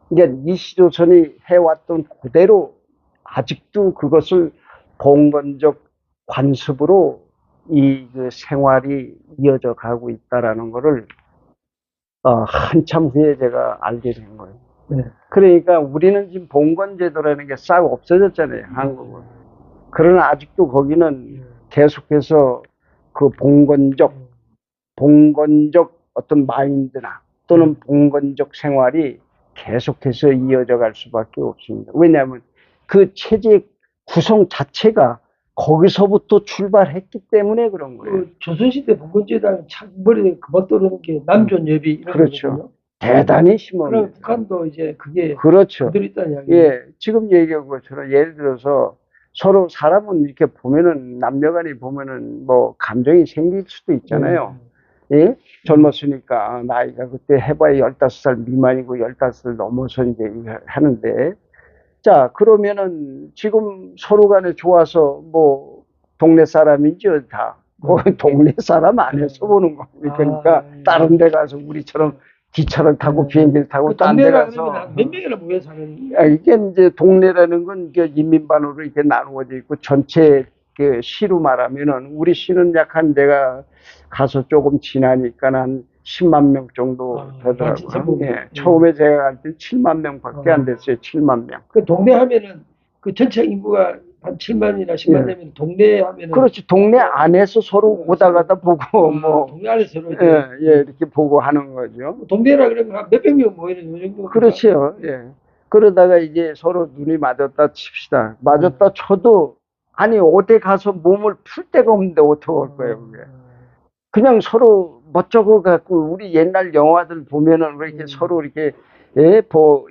그러니까 이시조선이 해왔던 그대로 아직도 그것을 봉건적 관습으로 그 생활이 이어져 가고 있다라는 것을 한참 후에 제가 알게 된 거예요. 네. 그러니까 우리는 지금 봉건제도라는 게 싹 없어졌잖아요, 한국은. 그러나 아직도 거기는 계속해서 그 봉건적 어떤 마인드나 또는 봉건적 생활이 계속해서 이어져 갈 수밖에 없습니다. 왜냐하면 그 체제 구성 자체가 거기서부터 출발했기 때문에 그런 거예요. 그 조선시대 봉건제도는 머리에 그만 떠오르는 게 남존 여비 이런 그렇죠. 거거든요. 대단히 심합니다. 그럼 북한도 이제 그게 그렇죠. 그대로 있다는 이야기예요. 예, 지금 얘기한 것처럼 예를 들어서 서로 사람은 이렇게 보면은 남녀간에 보면은 뭐 감정이 생길 수도 있잖아요. 예? 젊었으니까 나이가 그때 해봐야 15살 미만이고 15살 넘어서 이제 하는데, 자, 그러면은 지금 서로 간에 좋아서 뭐 동네 사람인지 다 동네 사람 안에서 보는 겁니다. 그러니까 다른 데 가서 우리처럼 기차를 타고 비행기를 타고 그 딴 데 동네라 가서 그러면 몇 명이나 모여 사는 이게 이제 동네라는 건 이게 인민반으로 이렇게 나누어져 있고 전체 그 시로 말하면은 우리 시는 약 한 내가 가서 조금 지나니까 한 10만 명 정도 되더라고요. 예, 처음에 제가 갈 때 7만 명밖에 안 됐어요. 7만 명. 그 동네 하면은 그 전체 인구가 한 7만이나 10만 예. 되면 동네 하면은 그렇지. 동네 안에서 서로 오다 가다 보고, 뭐, 동네 안에서 서로 이제 예, 예, 이렇게 보고 하는 거죠. 동네라 그러면 한 몇백 명 모이는 요 정도. 그렇죠. 예. 그러다가 이제 서로 눈이 맞았다 칩시다. 맞았다 쳐도, 아니, 어디 가서 몸을 풀 데가 없는데 어떡할 거예요, 그게. 그냥 서로 멋쩍어 갖고, 우리 옛날 영화들 보면은 왜 이렇게 서로 이렇게, 예,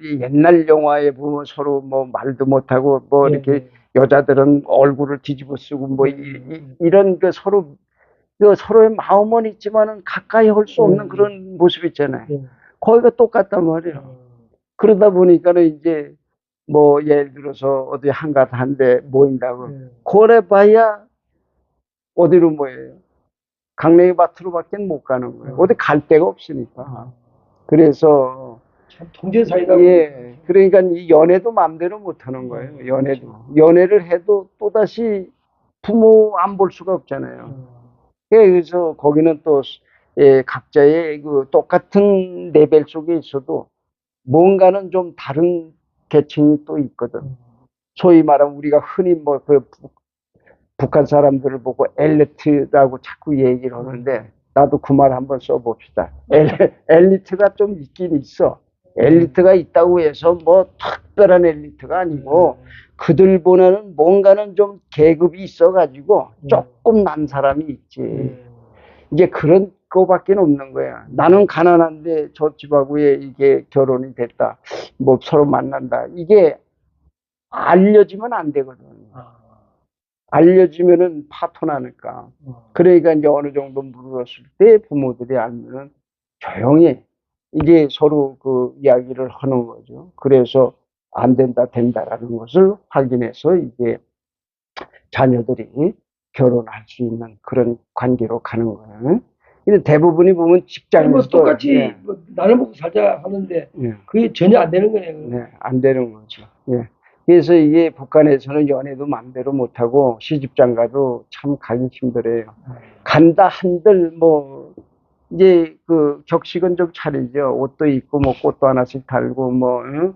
이 옛날 영화에 보면 서로 뭐 말도 못하고, 뭐 이렇게 여자들은 얼굴을 뒤집어 쓰고, 뭐 이런 그 서로, 그 서로의 마음은 있지만은 가까이 할 수 없는 그런 모습 있잖아요. 거기가 똑같단 말이에요. 그러다 보니까는 이제 뭐 예를 들어서 어디 한가한데 모인다고 그래 봐야 어디로 모여요? 강냉이 밭으로밖에 못 가는 거예요. 어디 갈 데가 없으니까. 그래서 참 통제 사이다. 예, 그러니까 이 연애도 마음대로 못 하는 거예요. 연애를 해도 또다시 부모 안 볼 수가 없잖아요. 그래서 거기는 또 예, 각자의 그 똑같은 레벨 속에 있어도 뭔가는 좀 다른 계층이 또 있거든. 소위 말하면 우리가 흔히 뭐 그 북한 사람들을 보고 엘리트라고 자꾸 얘기를 하는데 나도 그 말 한번 써봅시다. 엘리트가 좀 있긴 있어. 엘리트가 있다고 해서 뭐 특별한 엘리트가 아니고 그들보다는 뭔가는 좀 계급이 있어가지고 조금 난 사람이 있지. 이제 그런 거밖에 없는 거야. 나는 가난한데 저 집하고에 이게 결혼이 됐다. 뭐 서로 만난다. 이게 알려지면 안 되거든. 알려지면은 파토나니까. 그러니까 이제 어느 정도 물었을 때 부모들이 알면은 조용히 이제 서로 그 이야기를 하는 거죠. 그래서 안 된다, 된다라는 것을 확인해서 이게 자녀들이 결혼할 수 있는 그런 관계로 가는 거예요. 근데 대부분이 보면 뭐 직장에서도 똑같이 예, 뭐 나눠 먹고 살자 하는데 예, 그게 전혀 안 되는 거네요. 네, 안 되는 거죠. 예. 그래서 이게 북한에서는 연애도 마음대로 못하고 시집장 가도 참 가기 힘들어요. 간다 한들 뭐 이제 그 격식은 좀 차리죠. 옷도 입고 뭐 꽃도 하나씩 달고 뭐 응?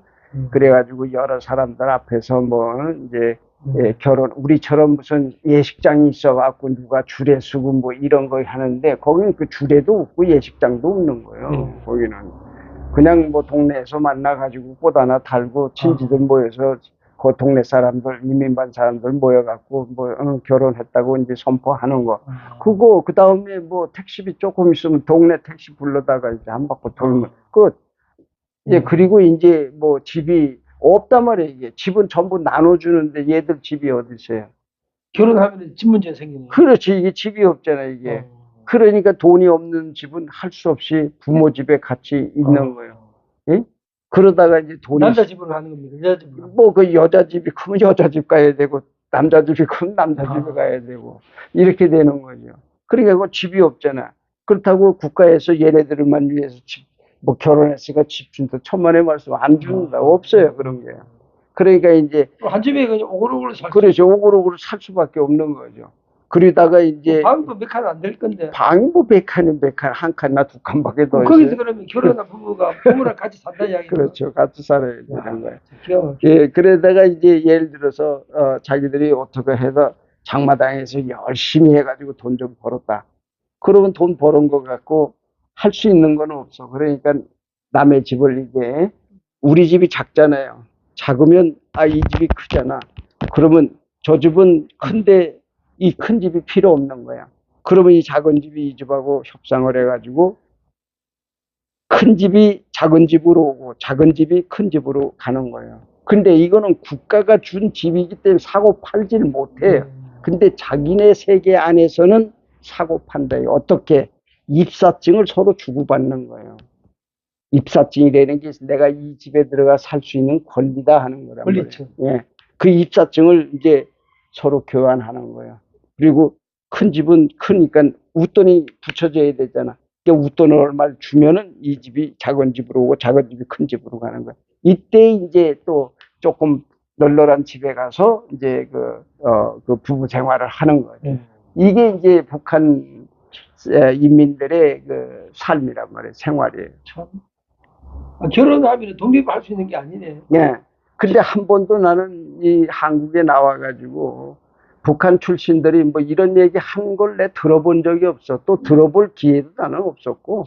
그래가지고 여러 사람들 앞에서 뭐 이제 예, 결혼 우리처럼 무슨 예식장이 있어갖고 누가 주례 쓰고 뭐 이런 거 하는데 거기는 그 주례도 없고 예식장도 없는 거예요. 거기는 그냥 뭐 동네에서 만나가지고 꽃 하나 달고 친지들 모여서 그 동네 사람들 이민반 사람들 모여갖고 뭐 결혼했다고 이제 선포하는 거 그거 그 다음에 뭐 택시비 조금 있으면 동네 택시 불러다가 이제 한 바퀴 돌면 끝. 예, 그리고 이제 뭐 집이 없단 말이에요. 이게 집은 전부 나눠주는데 얘들 집이 어디 있어요? 결혼하면 집 문제 생기네요. 그렇지. 이게 집이 없잖아, 이게. 그러니까 돈이 없는 집은 할 수 없이 부모 집에 같이 있는 거예요. 예? 그러다가 이제 돈이 남자 집으로 가는 겁니다. 여자 집으로. 뭐 그 여자 집이 크면 여자 집 가야 되고 남자 집이 크면 남자 집에 가야 되고 이렇게 되는 거죠. 그러니까 그 집이 없잖아. 그렇다고 국가에서 얘네들만 위해서 뭐 결혼했으니까 집 준다 천만의 말씀 안 준다. 없어요, 그런 게. 그러니까 이제 한 집에 그냥 오글오글 살. 그렇죠. 오글오글 살 수밖에 없는 거죠. 그러다가 이제 방도 몇 칸 안 될 건데. 방이 뭐 100칸이면 100칸, 한 칸이나 두 칸밖에 더 있어요. 거기서 그러면 결혼한 부부가 부모랑 같이 산다 이야기. 그렇죠. 같이 살아야 되는 거예요. 기가 예, 그러다가 이제 예를 들어서 자기들이 어떻게 해서 장마당에서 열심히 해가지고 돈 좀 벌었다. 그러면 돈 벌은 거 갖고 할 수 있는 건 없어. 그러니까 남의 집을 이제 우리 집이 작잖아요. 작으면 이 집이 크잖아. 그러면 저 집은 큰데 이 큰 집이 필요 없는 거야. 그러면 이 작은 집이 이 집하고 협상을 해가지고 큰 집이 작은 집으로 오고 작은 집이 큰 집으로 가는 거예요. 근데 이거는 국가가 준 집이기 때문에 사고 팔지를 못해요. 근데 자기네 세계 안에서는 사고 판다. 어떻게? 입사증을 서로 주고받는 거예요. 입사증이라는 게 내가 이 집에 들어가 살 수 있는 권리다 하는 거란 말이에요. 예. 그 입사증을 이제 서로 교환하는 거예요. 그리고 큰 집은 크니까 웃돈이 붙여줘야 되잖아. 그러니까 웃돈을 얼마를 주면은 이 집이 작은 집으로 오고 작은 집이 큰 집으로 가는 거야. 이때 이제 또 조금 널널한 집에 가서 이제 그 부부 생활을 하는 거죠. 이게 이제 북한 인민들의 그 삶이란 말이에요. 생활이에요. 참. 결혼하면 독립할 수 있는 게 아니네. 예. 근데 한 번도 나는 이 한국에 나와가지고 북한 출신들이 뭐 이런 얘기 한 걸 내 들어본 적이 없어. 또 들어볼 기회도 나는 없었고.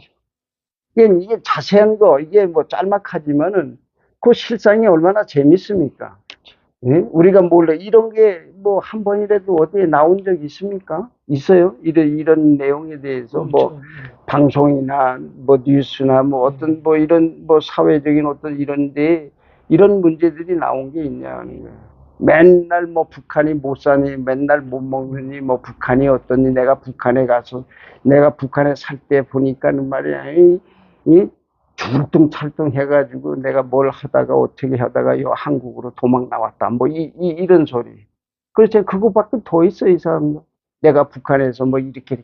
이게 자세한 거, 이게 뭐 짤막하지만은 그 실상이 얼마나 재밌습니까? 예? 우리가 몰래 이런 게 뭐 한 번이라도 어디에 나온 적 있습니까? 있어요? 이런 내용에 대해서 뭐 그렇죠. 방송이나 뭐 뉴스나 뭐 어떤 뭐 이런 뭐 사회적인 어떤 이런데 이런 문제들이 나온 게 있냐는 거예요. 맨날 뭐 북한이 못 사니, 맨날 못 먹느니, 뭐 북한이 어떠니, 내가 북한에 가서 내가 북한에 살 때 보니까는 말이야, 이 중뚱찰뚱 해가지고 내가 뭘 하다가 어떻게 하다가 요 한국으로 도망 나왔다. 뭐 이런 소리. 그렇지, 그거밖에 더 있어, 이 사람들. 내가 북한에서 뭐 이렇게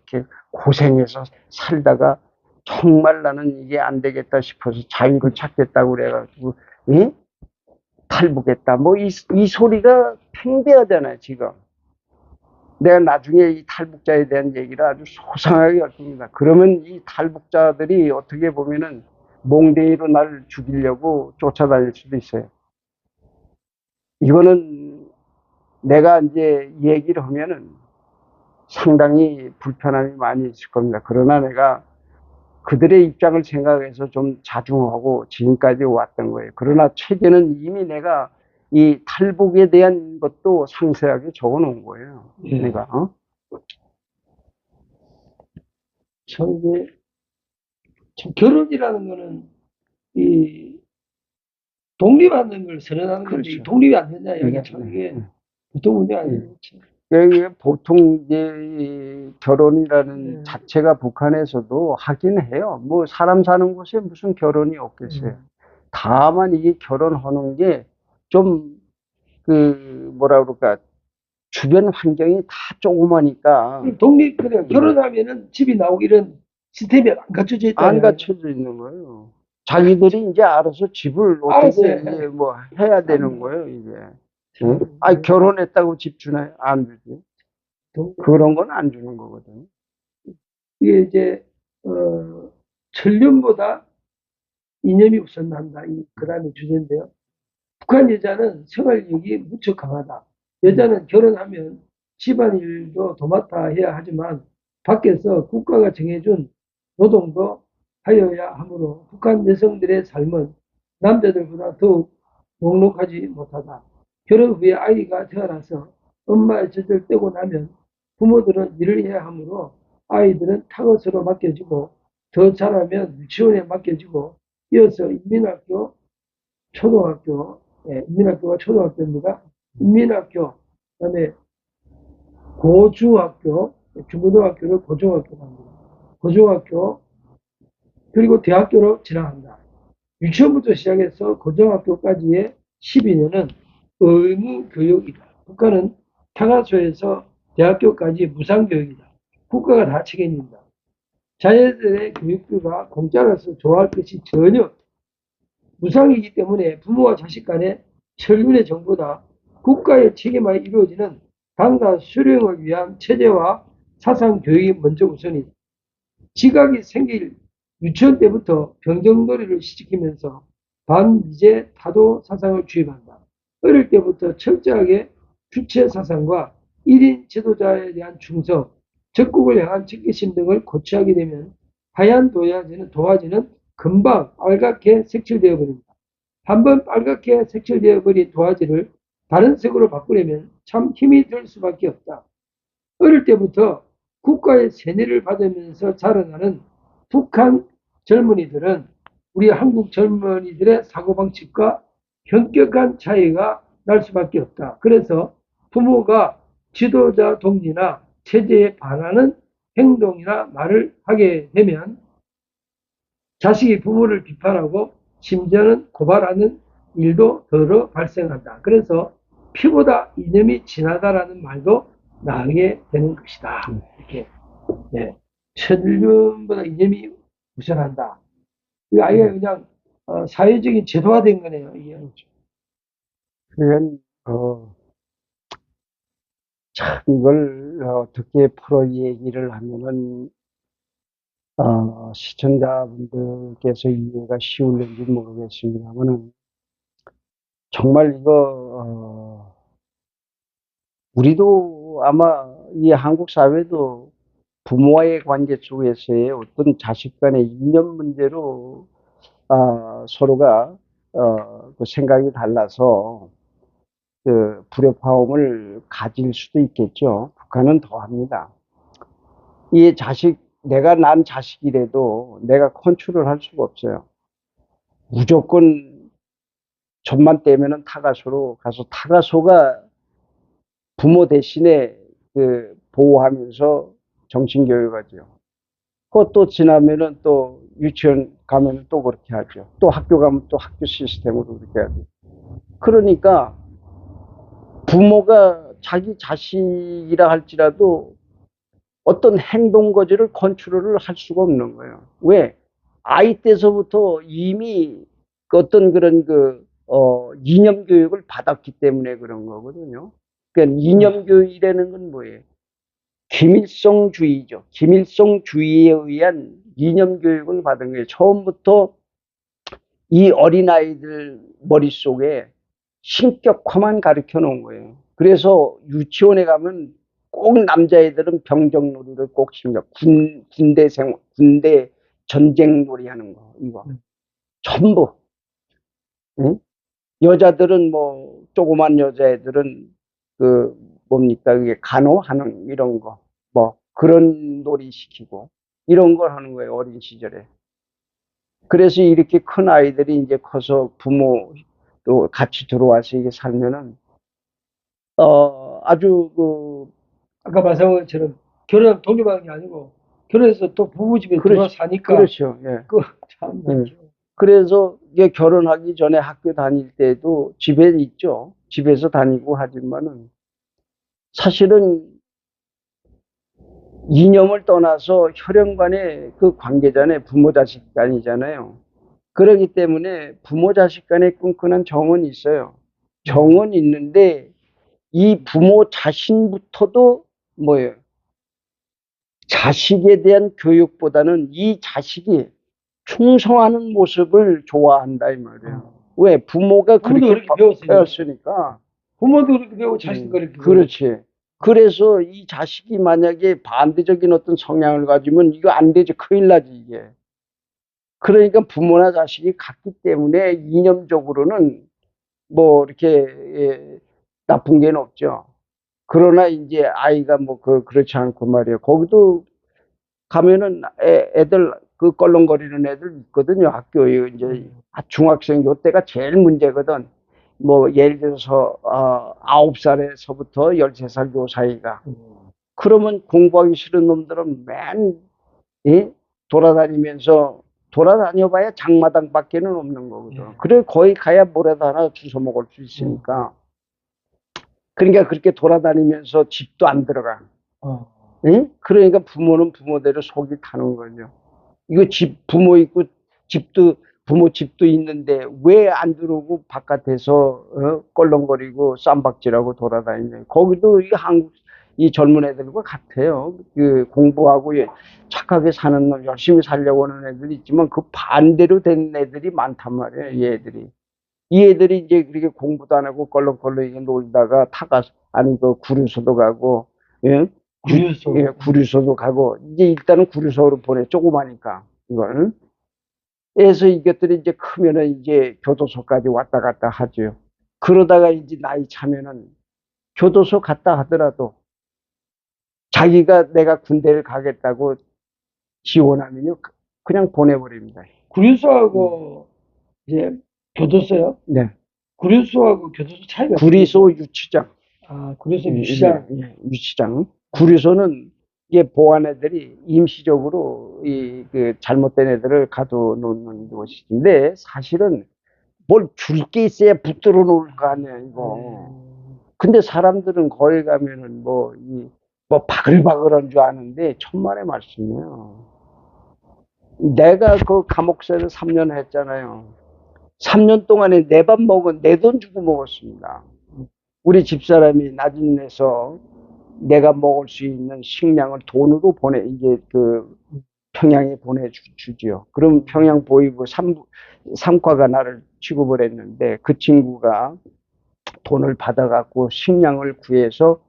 고생해서 살다가 정말 나는 이게 안 되겠다 싶어서 자유를 찾겠다고 그래가지고, 예? 탈북했다. 뭐 이 소리가 팽배하잖아요, 지금. 내가 나중에 이 탈북자에 대한 얘기를 아주 소상하게 할 겁니다. 그러면 이 탈북자들이 어떻게 보면은 몽댕이로 날 죽이려고 쫓아다닐 수도 있어요. 이거는 내가 이제 얘기를 하면은 상당히 불편함이 많이 있을 겁니다. 그러나 내가 그들의 입장을 생각해서 좀 자중하고 지금까지 왔던 거예요. 그러나 최근에는 이미 내가 이 탈북에 대한 것도 상세하게 적어 놓은 거예요. 예. 내가, 참, 이게, 참 결혼이라는 거는 이 독립하는 걸 선언하는 건데, 이 그렇죠. 독립이 안 된다, 이야기가 네, 참 네, 이게 네. 보통 문제 아니에요. 참. 이게 보통 이제 이 결혼이라는 예. 자체가 북한에서도 하긴 해요. 뭐 사람 사는 곳에 무슨 결혼이 없겠어요. 다만 이게 결혼하는 게 좀 그 뭐라 그럴까, 주변 환경이 다 조그마니까 그리고 그래, 결혼하면은 집이 나오고 이런 시스템이 안 갖춰져 있다, 안 이야기가. 갖춰져 있는 거예요. 자기들이 이제 알아서 집을 알았어. 어떻게 이제 뭐 해야 되는 거예요, 이게. 응? 참, 아, 결혼했다고 집 주나요? 안 주지. 동- 그런 건 안 주는 거거든. 이게 이제, 천륜보다 이념이 우선한다. 그 다음에 주제인데요. 북한 여자는 생활력이 무척 강하다. 여자는 결혼하면 집안일도 도맡아 해야 하지만 밖에서 국가가 정해준 노동도 하여야 하므로 북한 여성들의 삶은 남자들보다 더욱 녹록하지 못하다. 결혼 후에 아이가 태어나서 엄마의 젖을 떼고 나면 부모들은 일을 해야 하므로 아이들은 타것으로 맡겨지고 더 자라면 유치원에 맡겨지고 이어서 인민학교, 초등학교, 인민학교가 초등학교입니다. 인민학교, 그다음에 고중학교, 중고등학교를 고중학교로 합니다. 고중학교, 그리고 대학교로 진학한다. 유치원부터 시작해서 고등학교까지의 12년은 의무 교육이다. 국가는 타가소에서 대학교까지 무상교육이다. 국가가 다 책임진다. 자녀들의 교육비가 공짜라서 좋아할 것이 전혀 무상이기 때문에 부모와 자식 간의 철륜의 정보다 국가의 책임하에 이루어지는 당과 수령을 위한 체제와 사상 교육이 먼저 우선이다. 지각이 생길 유치원 때부터 병정놀이를 시키면서 반미제 타도 사상을 주입한다. 어릴 때부터 철저하게 주체 사상과 1인 지도자에 대한 충성, 적국을 향한 적개심 등을 고취하게 되면 하얀 도화지는 금방 빨갛게 색칠되어 버립니다. 한번 빨갛게 색칠되어 버린 도화지를 다른 색으로 바꾸려면 참 힘이 들 수밖에 없다. 어릴 때부터 국가의 세뇌를 받으면서 자라나는 북한 젊은이들은 우리 한국 젊은이들의 사고방식과 현격한 차이가 날 수밖에 없다. 그래서 부모가 지도자 동지나 체제에 반하는 행동이나 말을 하게 되면 자식이 부모를 비판하고 심지어는 고발하는 일도 더러 발생한다. 그래서 피보다 이념이 진하다라는 말도 나오게 되는 것이다. 이렇게. 네. 천륜보다 이념이 우선한다. 이거 아예 그냥 사회적인 제도화된 거네요. 이게. 그건, 참, 이걸 어떻게 풀어 얘기를 하면은, 시청자분들께서 이해가 쉬울는지 모르겠습니다만은, 정말 이거, 우리도 아마 이 한국 사회도 부모와의 관계 속에서의 어떤 자식 간의 이념 문제로 서로가 그 생각이 달라서 그 불협화음을 가질 수도 있겠죠. 북한은 더합니다. 이 자식, 내가 난 자식이라도 내가 컨트롤할 수가 없어요. 무조건 전만 떼면은 타가소로 가서 타가소가 부모 대신에 그 보호하면서 정신교육하죠. 그것도 지나면은 또 유치원 가면은 또 그렇게 하죠. 또 학교 가면 또 학교 시스템으로 그렇게 하죠. 그러니까 부모가 자기 자식이라 할지라도 어떤 행동 거지를 컨트롤을 할 수가 없는 거예요. 왜? 아이 때서부터 이미 그 어떤 그런 이념 교육을 받았기 때문에 그런 거거든요. 그러니까 이념 교육이라는 건 뭐예요? 김일성주의죠. 김일성주의에 의한 이념 교육을 받은 거예요. 처음부터 이 어린아이들 머릿속에 신격화만 가르쳐 놓은 거예요. 그래서 유치원에 가면 꼭 남자애들은 병정놀이를 꼭 씁니다. 군대 전쟁놀이 하는 거, 이거. 전부. 응? 여자들은 뭐, 조그만 여자애들은 뭡니까, 그게 간호하는 이런 거. 뭐, 그런 놀이 시키고, 이런 걸 하는 거예요, 어린 시절에. 그래서 이렇게 큰 아이들이 이제 커서 부모도 같이 들어와서 이게 살면은, 아주 아까 말씀한 것처럼 결혼 독립하는 게 아니고 결혼해서 또 부부 집에 들어와 그렇죠. 사니까 그렇죠. 예. 그참 예. 많죠. 그래서 이게 결혼하기 전에 학교 다닐 때도 집에 있죠. 집에서 다니고 하지만은 사실은 이념을 떠나서 혈연 간의 그 관계잖아요. 부모 자식 간이잖아요. 그렇기 때문에 부모 자식 간의 끈끈한 정은 있어요. 정은 있는데 이 부모 자신부터도 뭐예요? 자식에 대한 교육보다는 이 자식이 충성하는 모습을 좋아한다 이 말이에요. 왜? 부모가 부모도 그렇게 그렇게 배웠으니까. 배웠으니까. 부모도 그렇게 배우고 자식도 그렇게 배우고. 그렇지. 그래서 이 자식이 만약에 반대적인 어떤 성향을 가지면 이거 안 되지. 큰일 나지, 이게. 그러니까 부모나 자식이 같기 때문에 이념적으로는 뭐 이렇게 나쁜 게 없죠. 그러나 이제 아이가 뭐 그렇지 않고 말이에요. 거기도 가면은 애들 그 껄렁거리는 애들 있거든요. 학교에 이제 중학생 요때가 제일 문제거든. 뭐 예를 들어서 9살에서부터 13살 요 사이가. 그러면 공부하기 싫은 놈들은 맨 돌아다니면서 돌아다녀봐야 장마당밖에는 없는 거거든. 그래 거기 가야 뭐라도 하나 주워 먹을 수 있으니까. 그러니까 그렇게 돌아다니면서 집도 안 들어가. 그러니까 부모는 부모대로 속이 타는 거죠. 이거 부모 있고 부모 집도 있는데 왜 안 들어오고 바깥에서 껄렁거리고 쌈박질하고 돌아다니냐. 거기도 이 젊은 애들과 같아요. 그 공부하고 착하게 사는 놈, 열심히 살려고 하는 애들이 있지만 그 반대로 된 애들이 많단 말이에요. 이 애들이 이제 그렇게 공부도 안 하고 껄렁껄렁 놀다가 아니 구류소도 가고, 예? 구류소도 가고, 이제 일단은 구류소로 보내, 조그마니까, 이걸. 그래서 이것들이 이제 크면은 이제 교도소까지 왔다 갔다 하죠. 그러다가 이제 나이 차면은 교도소 갔다 하더라도 자기가 내가 군대를 가겠다고 지원하면요. 그냥 보내버립니다. 구류소하고 이제 교도소요? 네. 구류소하고 교도소 차이가 구리소 유치장. 구류소 유치장. 유치장. 구류소는 이게 보안 애들이 임시적으로 그 잘못된 애들을 가둬놓는 곳인데 사실은 뭘 줄 게 있어야 붙들어 놓을 거 아니야 이거. 근데 사람들은 거기 가면은 뭐 바글바글한 줄 아는데 천만의 말씀이에요. 내가 그 감옥생활을 3년 했잖아요. 3년 동안에 내 밥 먹은 내 돈 주고 먹었습니다. 우리 집사람이 나중에서 내가 먹을 수 있는 식량을 돈으로 이제 평양에 보내주지요. 그럼 평양 보이고 삼과가 나를 취급을 했는데 그 친구가 돈을 받아갖고 식량을 구해서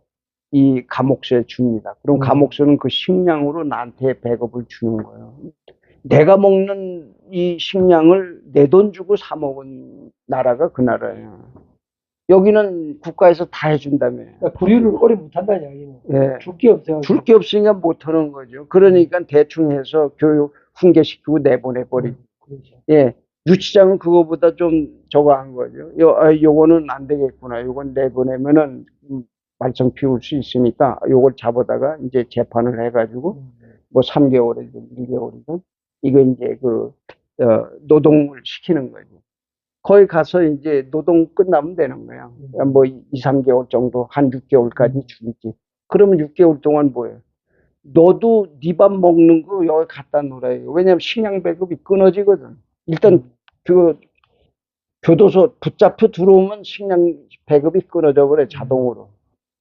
이 감옥소에 줍니다. 그럼 감옥소는 그 식량으로 나한테 배급을 주는 거예요. 내가 먹는 이 식량을 내 돈 주고 사 먹은 나라가 그 나라예요. 여기는 국가에서 다 해준다며. 그러니까 구류를 오래 못한다는 이야기는. 예. 줄 게 없어요. 줄 게 없으니까 못하는 거죠. 그러니까 대충 해서 교육 훈계시키고 내보내버리고. 그렇죠. 예. 유치장은 그거보다 좀 저거 한 거죠. 요거는 안 되겠구나. 요건 내보내면은 말썽 피울 수 있으니까 요걸 잡아다가 이제 재판을 해가지고 뭐 3개월이든 1개월이든 이거 이제 노동을 시키는 거죠. 거기 가서 이제 노동 끝나면 되는 거야. 뭐 2, 3개월 정도, 한 6개월까지 주지. 그러면 6개월 동안 뭐예요? 너도 네 밥 먹는 거 여기 갖다 놓으라요. 왜냐면 식량 배급이 끊어지거든. 일단 교도소 붙잡혀 들어오면 식량 배급이 끊어져 버려, 자동으로.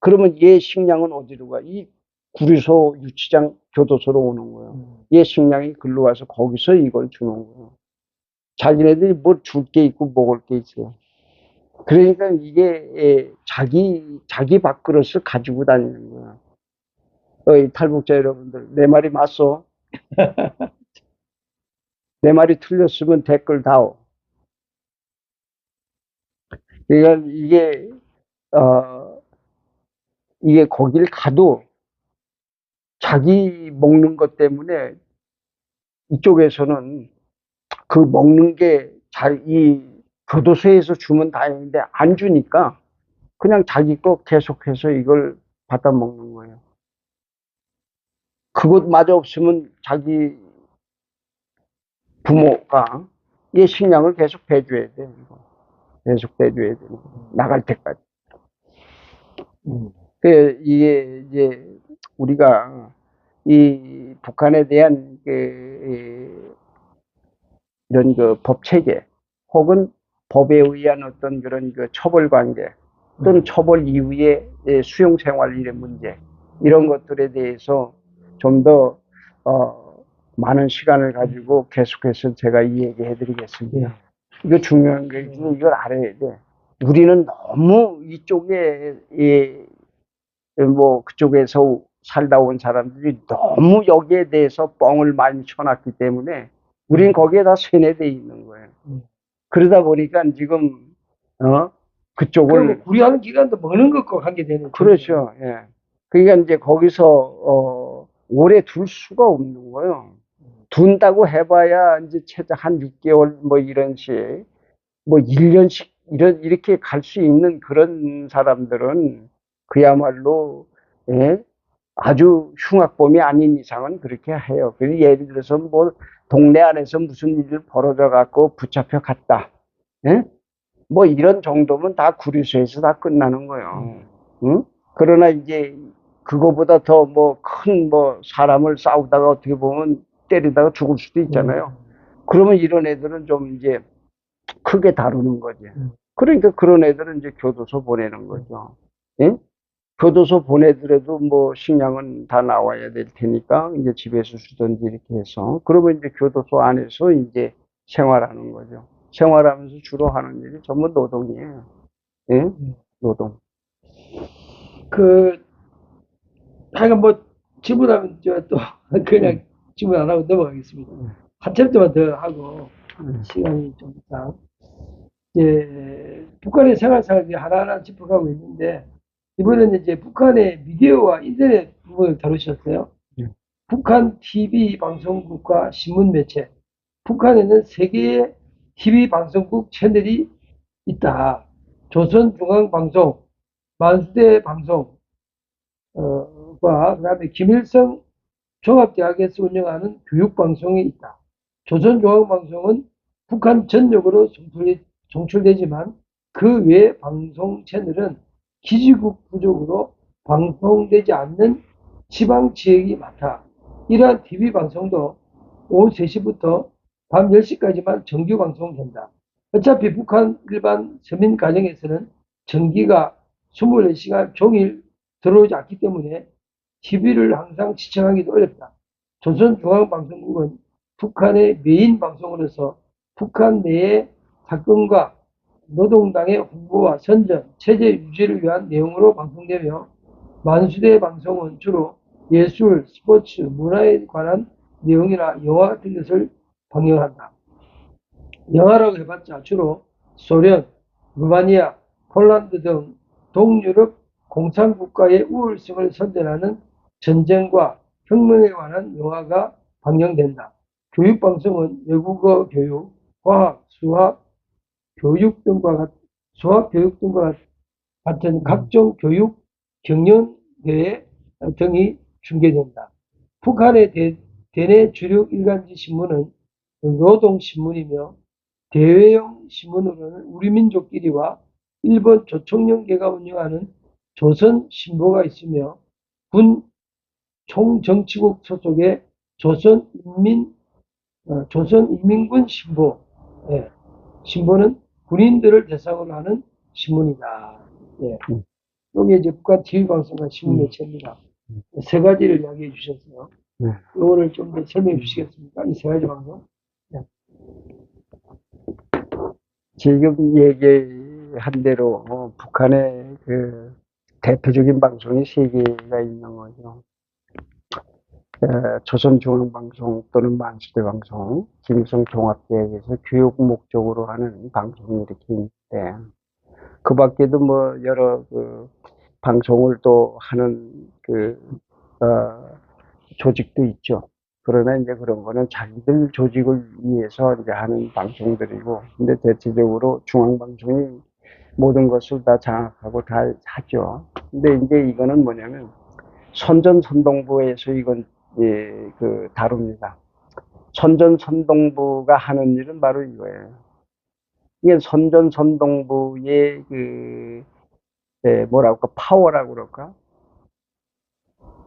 그러면 얘 식량은 어디로 가? 이 구류소, 유치장, 교도소로 오는 거예요. 얘 식량이 글로 와서 거기서 이걸 주는 거예요. 자기네들이 뭘 줄 게 있고 먹을 게 있어요. 그러니까 이게 자기 밥그릇을 가지고 다니는 거야. 탈북자 여러분들, 내 말이 맞소? 내 말이 틀렸으면 댓글 다오. 그러니까 이게 거길 가도 자기 먹는 것 때문에 이쪽에서는 그 먹는 게 이 교도소에서 주면 다행인데 안 주니까 그냥 자기 거 계속해서 이걸 받아 먹는 거예요. 그것마저 없으면 자기 부모가 이 식량을 계속 배줘야 돼. 계속 배줘야 돼. 나갈 때까지. 이게 이제 우리가 이 북한에 대한 이런 법 체계 혹은 법에 의한 어떤 그런 처벌 관계 또는 처벌 이후의 수용 생활 일의 문제 이런 것들에 대해서 좀 더 많은 시간을 가지고 계속해서 제가 이 얘기 해드리겠습니다. 이거 중요한 게 이걸 알아야 돼. 우리는 너무 이쪽에 뭐 그쪽에서 살다 온 사람들이 너무 여기에 대해서 뻥을 많이 쳐놨기 때문에 우린 거기에 다 세뇌돼 있는 거예요. 그러다 보니까 지금 그쪽을 구류하는 기간도 먹는 것과 관계되는. 그렇죠. 예. 그러니까 이제 거기서 오래 둘 수가 없는 거예요. 둔다고 해봐야 이제 최대 한 6개월 뭐 이런 식, 뭐 1년씩 이렇게 갈 수 있는 그런 사람들은 그야말로 예? 아주 흉악범이 아닌 이상은 그렇게 해요. 그래서 예를 들어서 뭐 동네 안에서 무슨 일이 벌어져 갖고 붙잡혀 갔다. 예? 뭐 이런 정도면 다 구류소에서 다 끝나는 거예요. 응? 그러나 이제 그거보다 더 뭐 큰 사람을 싸우다가 어떻게 보면 때리다가 죽을 수도 있잖아요. 그러면 이런 애들은 좀 이제 크게 다루는 거지. 그러니까 그런 애들은 이제 교도소 보내는 거죠. 예? 교도소 보내더라도 뭐 식량은 다 나와야 될 테니까 이제 집에서 주든지 이렇게 해서 그러면 이제 교도소 안에서 이제 생활하는 거죠. 생활하면서 주로 하는 일이 전부 노동이에요. 예? 노동. 하여간 뭐 질문하면 저 또 그냥 질문 안 하고 넘어가겠습니다. 한 챕터만 더 하고 시간이 좀 있다. 이제 북한의 생활상을 하나하나 짚어가고 있는데 이번에는 이제 북한의 미디어와 인터넷 부분을 다루셨어요. 북한 TV 방송국과 신문 매체. 북한에는 3개의 TV 방송국 채널이 있다. 조선중앙방송, 만수대 방송, 그다음에 김일성 종합대학에서 운영하는 교육방송이 있다. 조선중앙방송은 북한 전역으로 송출되지만 그 외 방송 채널은 기지국 부족으로 방송되지 않는 지방 지역이 많다. 이러한 TV 방송도 오후 3시부터 밤 10시까지만 정규 방송된다. 어차피 북한 일반 서민 가정에서는 전기가 24시간 종일 들어오지 않기 때문에 TV를 항상 시청하기도 어렵다. 조선중앙방송국은 북한의 메인 방송으로서 북한 내의 사건과 노동당의 홍보와 선전, 체제 유지를 위한 내용으로 방송되며 만수대 방송은 주로 예술, 스포츠, 문화에 관한 내용이나 영화 같은 것을 방영한다. 영화라고 해봤자 주로 소련, 루마니아, 폴란드 등 동유럽 공산국가의 우월성을 선전하는 전쟁과 혁명에 관한 영화가 방영된다. 교육방송은 외국어 교육, 과학, 수학 교육 등과 같은 각종 교육 경영대회 등이 중계된다. 북한의 대내 주력 일간지 신문은 노동신문이며 대외형 신문으로는 우리민족끼리와 일본 조총련계가 운영하는 조선신보가 있으며 군 총정치국 소속의 조선인민군 신보, 예, 신보는 군인들을 대상으로 하는 신문이다. 예. 여기 이제 북한 TV방송과 신문 매체입니다. 세 가지를 이야기해 주셨어요. 이거를 좀 더 설명해 주시겠습니까? 이 세 가지 방송. 지금 얘기한 대로 북한의 그 대표적인 방송이 세 개가 있는 거죠. 조선중앙방송 또는 만수대 방송, 김일성 종합대학에서 교육 목적으로 하는 방송이 이렇게 있는데, 그 밖에도 뭐 여러 그 방송을 또 하는 조직도 있죠. 그러나 이제 그런 거는 자기들 조직을 위해서 이제 하는 방송들이고, 근데 대체적으로 중앙방송이 모든 것을 다 장악하고 다 하죠. 근데 이제 이거는 뭐냐면 선전선동부에서 이건 다룹니다. 선전선동부가 하는 일은 바로 이거예요. 이게 선전선동부의 뭐라고 할까, 파워라고 그럴까?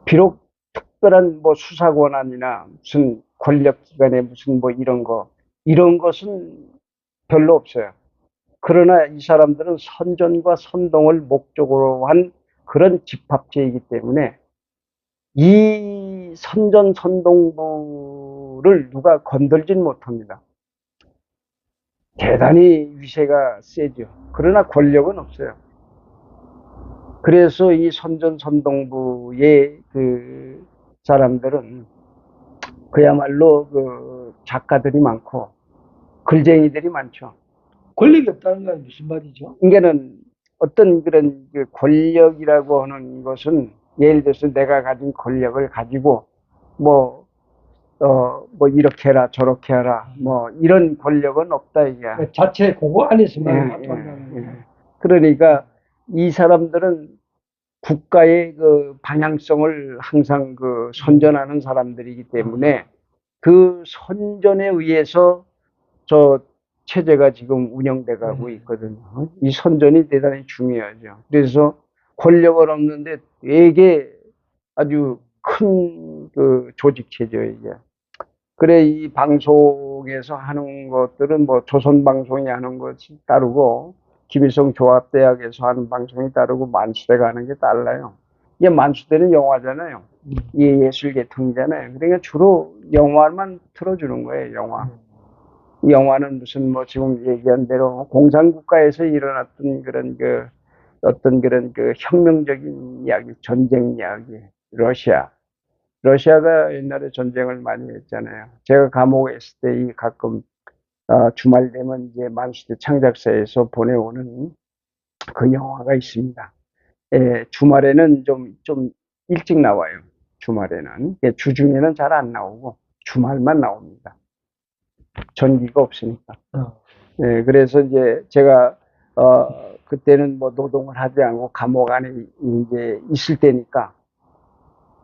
비록 특별한 뭐 수사 권한이나 무슨 권력기관의 무슨 뭐 이런 것은 별로 없어요. 그러나 이 사람들은 선전과 선동을 목적으로 한 그런 집합체이기 때문에 이 선전선동부를 누가 건들진 못합니다. 대단히 위세가 세죠. 그러나 권력은 없어요. 그래서 이 선전선동부의 그 사람들은 그야말로 그 작가들이 많고 글쟁이들이 많죠. 권력이 없다는 건 무슨 말이죠? 이게는 어떤 그런 그 권력이라고 하는 것은 예를 들어서 내가 가진 권력을 가지고 뭐 이렇게 해라 저렇게 해라 뭐 이런 권력은 없다 이게. 그러니까 자체 그거 안에서만 활동한다는 거예요. 그러니까 이 사람들은 국가의 그 방향성을 항상 그 선전하는 사람들이기 때문에 그 선전에 의해서 저 체제가 지금 운영돼 가고 있거든요. 이 선전이 대단히 중요하죠. 그래서 권력은 없는데 되게 아주 큰 그 조직체죠, 이게. 그래, 이 방송에서 하는 것들은 뭐 조선방송이 하는 것이 따르고, 김일성 종합대학에서 하는 방송이 따르고, 만수대가 하는 게 달라요. 이게 만수대는 영화잖아요. 이게 예술계통이잖아요. 그러니까 주로 영화만 틀어주는 거예요, 영화. 영화는 무슨 뭐 지금 얘기한 대로 공산국가에서 일어났던 그런 어떤 그런 혁명적인 이야기, 전쟁 이야기, 러시아가 옛날에 전쟁을 많이 했잖아요. 제가 감옥에 있을 때 가끔 주말 되면 이제 만수대 창작사에서 보내오는 그 영화가 있습니다. 주말에는 좀 일찍 나와요. 주말에는. 주중에는 잘 안 나오고 주말만 나옵니다. 전기가 없으니까. 그래서 이제 제가 그때는 뭐 노동을 하지 않고 감옥 안에 이제 있을 때니까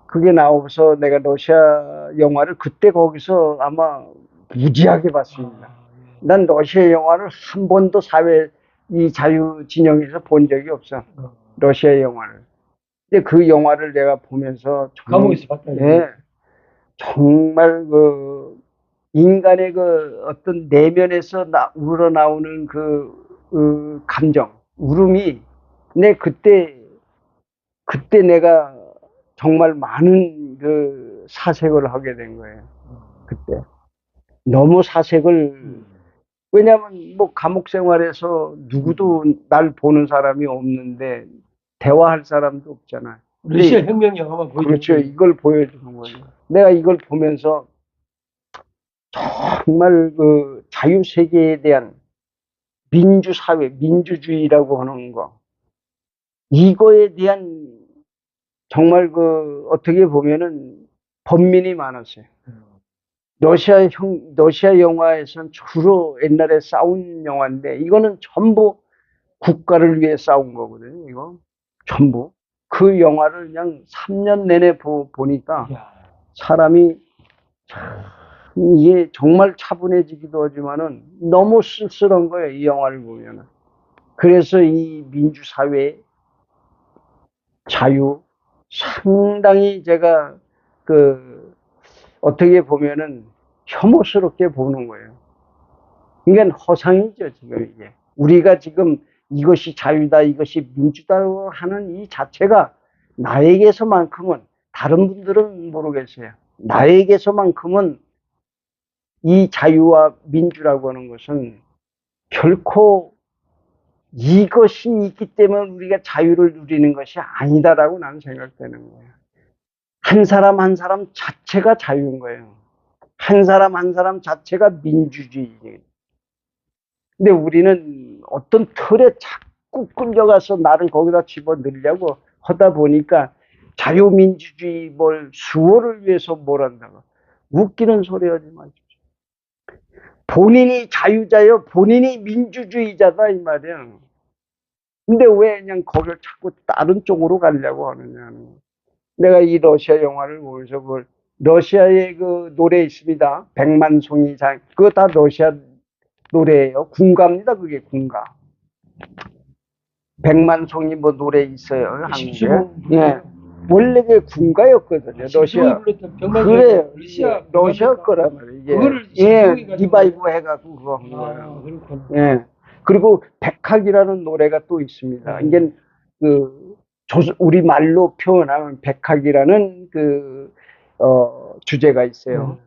그게 나오면서 내가 러시아 영화를 그때 거기서 아마 무지하게 봤습니다. 난 러시아 영화를 한 번도 이 자유 진영에서 본 적이 없어. 러시아 영화를. 근데 그 영화를 내가 보면서 감옥에서 봤다. 정말 인간의 어떤 내면에서 우러나오는 그 감정, 울음이 그때 내가 정말 많은 사색을 하게 된 거예요. 그때. 너무 사색을, 왜냐면 뭐 감옥 생활에서 누구도 날 보는 사람이 없는데 대화할 사람도 없잖아요. 러시아 혁명 영화만 보여주는 그렇죠. 거예요. 이걸 보여주는 거죠. 내가 이걸 보면서 정말 그 자유세계에 대한 민주사회, 민주주의라고 하는 거, 이거에 대한 정말 그 어떻게 보면은 번민이 많았어요. 러시아 영화에서는 주로 옛날에 싸운 영화인데 이거는 전부 국가를 위해 싸운 거거든요. 이거 전부. 그 영화를 그냥 3년 내내 보니까 이야, 사람이 참 이게 정말 차분해지기도 하지만은 너무 쓸쓸한 거예요. 이 영화를 보면은. 그래서 이 민주사회 자유 상당히 제가 그 어떻게 보면은 혐오스럽게 보는 거예요. 그러니까 허상이죠, 지금 이게. 우리가 지금 이것이 자유다, 이것이 민주다고 하는 이 자체가 나에게서만큼은, 다른 분들은 모르겠어요. 나에게서만큼은 이 자유와 민주라고 하는 것은 결코 이것이 있기 때문에 우리가 자유를 누리는 것이 아니다라고 나는 생각되는 거예요. 한 사람 한 사람 자체가 자유인 거예요. 한 사람 한 사람 자체가 민주주의예요. 근데 우리는 어떤 틀에 자꾸 끌려가서 나를 거기다 집어넣으려고 하다 보니까 자유민주주의 뭘 수호를 위해서 뭘 한다고. 웃기는 소리 하지 마십시오. 본인이 자유자요, 본인이 민주주의자다 이 말이에요. 근데 왜 그냥 거기를 자꾸 다른 쪽으로 가려고 하느냐는. 내가 이 러시아 영화를 보면서 러시아의 그 노래 있습니다. 백만송이 장, 그거 다 러시아 노래예요. 군가입니다. 그게 군가. 백만송이 뭐 노래 있어요. 한국에. 예. 원래 그게 군가였거든요. 러시아. 그래요. 러시아 거란 말이에요. 이게. 그거를 예, 리바이브 해갖고 그거 한 거예요. 그렇구나. 예. 그리고 백학이라는 노래가 또 있습니다. 이게 우리 말로 표현하면 백학이라는 주제가 있어요.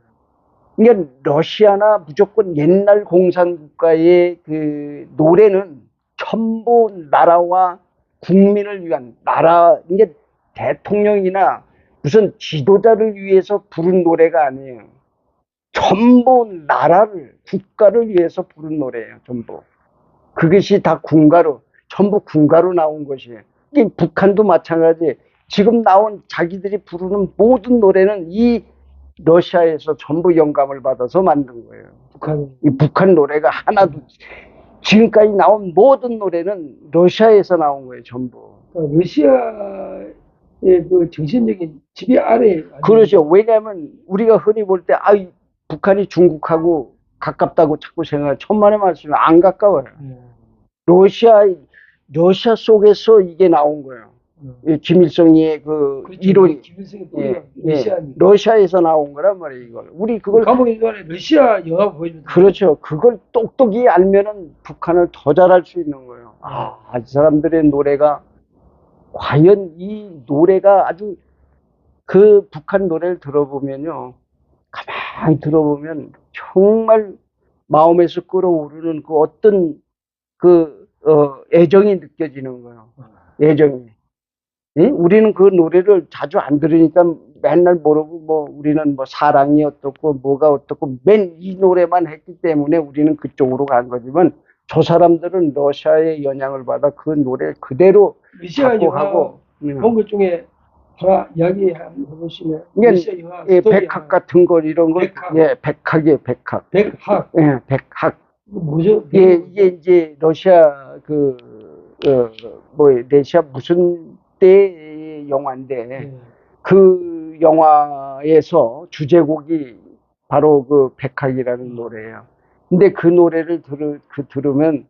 그러니까 러시아나 무조건 옛날 공산국가의 그 노래는 전부 나라와 국민을 위한 이게 대통령이나 무슨 지도자를 위해서 부른 노래가 아니에요. 전부 나라를, 국가를 위해서 부른 노래예요, 전부. 그것이 다 전부 군가로 나온 것이에요. 이게 북한도 마찬가지. 지금 나온 자기들이 부르는 모든 노래는 이 러시아에서 전부 영감을 받아서 만든 거예요. 이 북한 노래가 하나도, 지금까지 나온 모든 노래는 러시아에서 나온 거예요, 전부. 러시아의 그 정신적인 지배 아래. 그렇죠. 왜냐하면 우리가 흔히 볼 때, 북한이 중국하고 가깝다고 자꾸 생각해요. 천만의 말씀이 안 가까워요. 러시아 속에서 이게 나온 거예요. 김일성의 그 그렇죠. 이론이. 러시아. 러시아에서 나온 거란 말이에요, 이걸. 우리 그걸. 감옥에 있는 러시아 영화 보여준다. 그렇죠. 그걸 똑똑히 알면은 북한을 더 잘할 수 있는 거예요. 이 사람들의 노래가, 과연 이 노래가 아주, 그 북한 노래를 들어보면요. 가만히 들어보면 정말 마음에서 끓어오르는 그 어떤 애정이 느껴지는 거예요. 애정이. 예? 우리는 그 노래를 자주 안 들으니까 맨날 모르고 우리는 사랑이 어떻고 뭐가 어떻고 맨 이 노래만 했기 때문에 우리는 그쪽으로 간 거지만 저 사람들은 러시아의 영향을 받아 그 노래를 그대로 갖고 하고 본 것 중에 하나 이야기 한번 해보시면. 러시아 영화 백학 같은 거 이런 거. 백학이에요. 백학. 예, 백학. 뭐죠? 이게 이제 러시아 러시아 무슨 때 영화인데 그 영화에서 주제곡이 바로 그 백학이라는 노래예요. 근데 그 노래를 들으면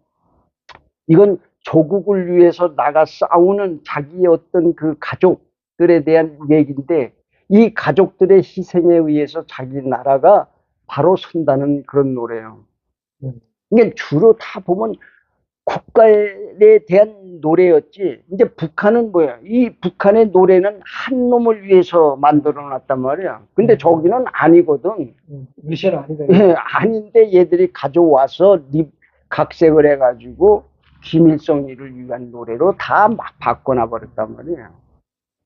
이건 조국을 위해서 나가 싸우는 자기의 어떤 그 가족들에 대한 얘기인데 이 가족들의 희생에 의해서 자기 나라가 바로 선다는 그런 노래예요. 이게 주로 다 보면 국가에 대한 노래였지. 이제 북한은 뭐야? 이 북한의 노래는 한 놈을 위해서 만들어 놨단 말이야. 근데 저기는 아니거든. 러시아는 아니다. 예, 아닌데 얘들이 가져와서 각색을 해가지고 김일성이를 위한 노래로 다 막 바꿔놔 버렸단 말이야.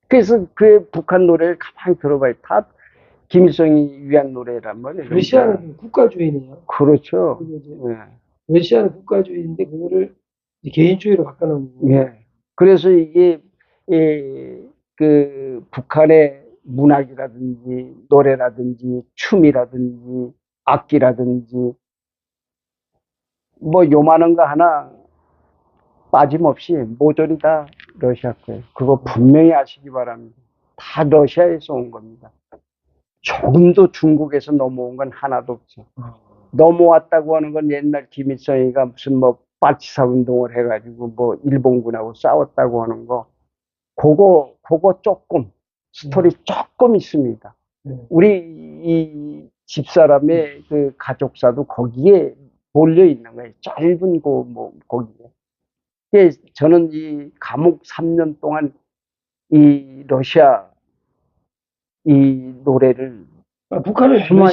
그래서 그 북한 노래를 가만히 들어봐야 다 김일성이 위한 노래란 말이에요. 러시아는 국가주의네요. 그렇죠. 그리고 이제 예. 러시아는 국가주의인데 그거를 이제 개인주의로 바꿔놓은 거예요. 예. 그래서 이게 그 북한의 문학이라든지 노래라든지 춤이라든지 악기라든지 뭐 요만한 거 하나 빠짐없이 모조리 다 러시아 거예요. 그거 분명히 아시기 바랍니다. 다 러시아에서 온 겁니다. 조금도 중국에서 넘어온 건 하나도 없죠. 넘어왔다고 하는 건 옛날 김일성이가 무슨 뭐 빠치사 운동을 해가지고 뭐 일본군하고 싸웠다고 하는 거, 그거 조금, 스토리 조금 있습니다. 우리 이 집사람의 그 가족사도 거기에 몰려 있는 거예요. 짧은 거기에. 저는 이 감옥 3년 동안 이 러시아 이 노래를 북한은 정말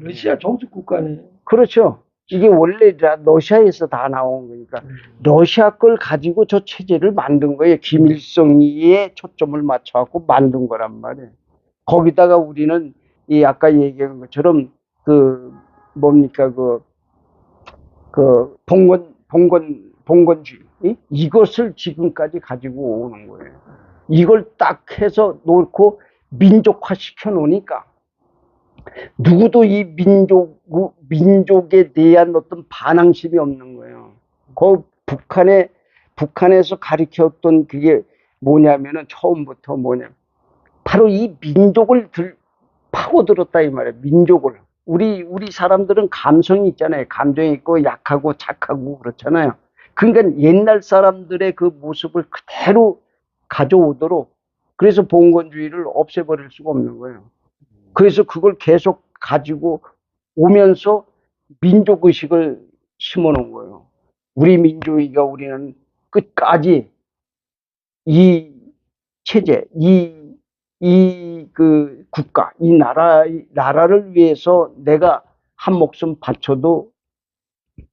러시아 종속 국가네. 그렇죠. 이게 원래 러시아에서 다 나온 거니까 러시아 걸 가지고 저 체제를 만든 거예요. 김일성이의 초점을 맞춰갖고 만든 거란 말이에요. 거기다가 우리는 이 아까 얘기한 것처럼 그 뭡니까 그 봉건주의 이것을 지금까지 가지고 오는 거예요. 이걸 딱 해서 놓고 민족화 시켜 놓으니까 누구도 이 민족에 대한 어떤 반항심이 없는 거예요. 그 북한에서 가르쳤던 그게 뭐냐면은 처음부터 바로 이 민족을 파고들었다 이 말이에요. 민족을. 우리 사람들은 감성이 있잖아요. 감정이 있고 약하고 착하고 그렇잖아요. 그러니까 옛날 사람들의 그 모습을 그대로 가져오도록 그래서 봉건주의를 없애버릴 수가 없는 거예요. 그래서 그걸 계속 가지고 오면서 민족의식을 심어놓은 거예요. 우리 민족이가 우리는 끝까지 이 체제, 그 국가, 이 나라를 위해서 내가 한 목숨 바쳐도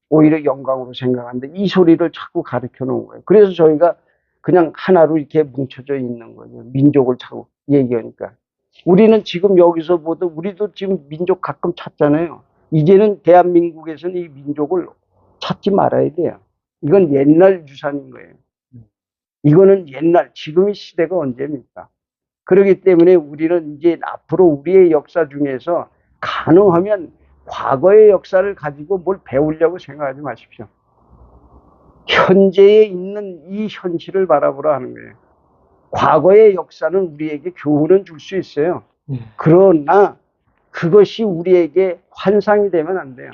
오히려 영광으로 생각하는데 이 소리를 자꾸 가르쳐 놓은 거예요. 그래서 저희가 그냥 하나로 이렇게 뭉쳐져 있는 거죠. 민족을 자꾸 얘기하니까. 우리는 지금 여기서 보도 우리도 지금 민족 가끔 찾잖아요. 이제는 대한민국에서는 이 민족을 찾지 말아야 돼요. 이건 옛날 유산인 거예요. 이거는 옛날, 지금의 시대가 언제입니까? 그렇기 때문에 우리는 이제 앞으로 우리의 역사 중에서 가능하면 과거의 역사를 가지고 뭘 배우려고 생각하지 마십시오. 현재에 있는 이 현실을 바라보라 하는 거예요. 과거의 역사는 우리에게 교훈은 줄 수 있어요. 그러나 그것이 우리에게 환상이 되면 안 돼요.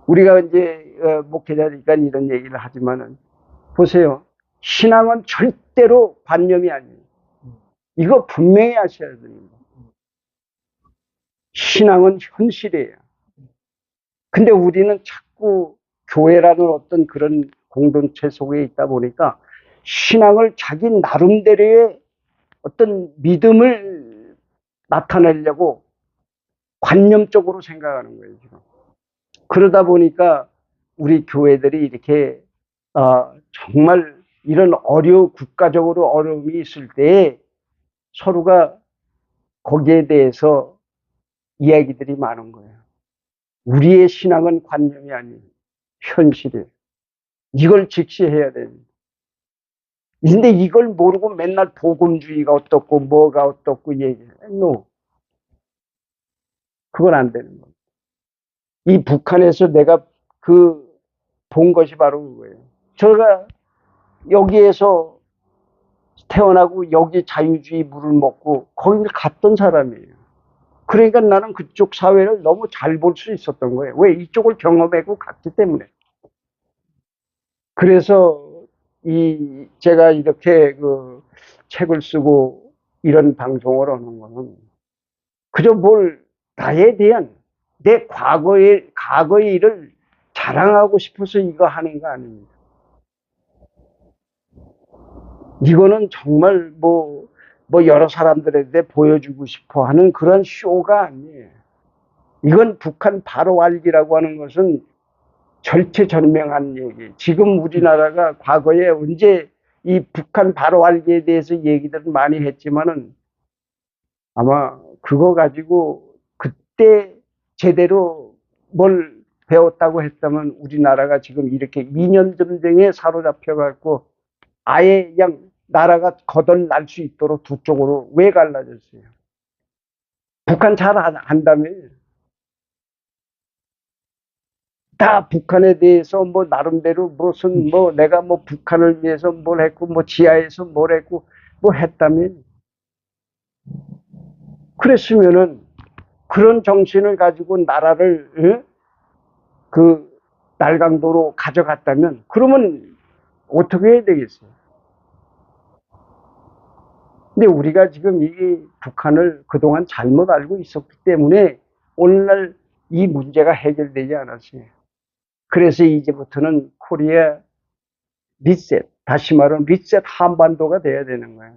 우리가 이제 목회자니까 이런 얘기를 하지만은 보세요. 신앙은 절대로 관념이 아니에요. 이거 분명히 아셔야 됩니다. 신앙은 현실이에요. 근데 우리는 자꾸 교회라는 어떤 그런 공동체 속에 있다 보니까 신앙을 자기 나름대로의 어떤 믿음을 나타내려고 관념적으로 생각하는 거예요, 지금. 그러다 보니까 우리 교회들이 이렇게 정말 이런 국가적으로 어려움이 있을 때 서로가 거기에 대해서 이야기들이 많은 거예요. 우리의 신앙은 관념이 아닌 현실이에요. 이걸 직시해야 됩니다. 근데 이걸 모르고 맨날 복음주의가 어떻고 뭐가 어떻고 얘기해요. No. 그건 안 되는 겁니다. 이 북한에서 내가 본 것이 바로 그거예요. 제가 여기에서 태어나고 여기 자유주의 물을 먹고 거기를 갔던 사람이에요. 그러니까 나는 그쪽 사회를 너무 잘 볼 수 있었던 거예요. 왜? 이쪽을 경험하고 갔기 때문에. 그래서 제가 이렇게 책을 쓰고 이런 방송을 하는 거는 그저 나에 대한 내 과거의 일을 자랑하고 싶어서 이거 하는 거 아닙니다. 이거는 정말 여러 사람들에게 보여주고 싶어 하는 그런 쇼가 아니에요. 이건 북한 바로 알기라고 하는 것은 절체절명한 얘기. 지금 우리나라가 과거에 언제 이 북한 바로 알기에 대해서 얘기들을 많이 했지만은 아마 그거 가지고 그때 제대로 뭘 배웠다고 했다면 우리나라가 지금 이렇게 2년 전쟁에 사로잡혀갖고 아예 그냥 나라가 거덜날 수 있도록 두 쪽으로 왜 갈라졌어요? 북한 잘 안다며. 다 북한에 대해서 나름대로 무슨 내가 북한을 위해서 뭘 했고 지하에서 뭘 했고 했다며. 그랬으면은 그런 정신을 가지고 나라를 그 날강도로 가져갔다면 그러면 어떻게 해야 되겠어요? 근데 우리가 지금 이 북한을 그동안 잘못 알고 있었기 때문에 오늘날 이 문제가 해결되지 않았어요. 그래서 이제부터는 코리아 리셋, 다시 말하면 리셋 한반도가 돼야 되는 거예요.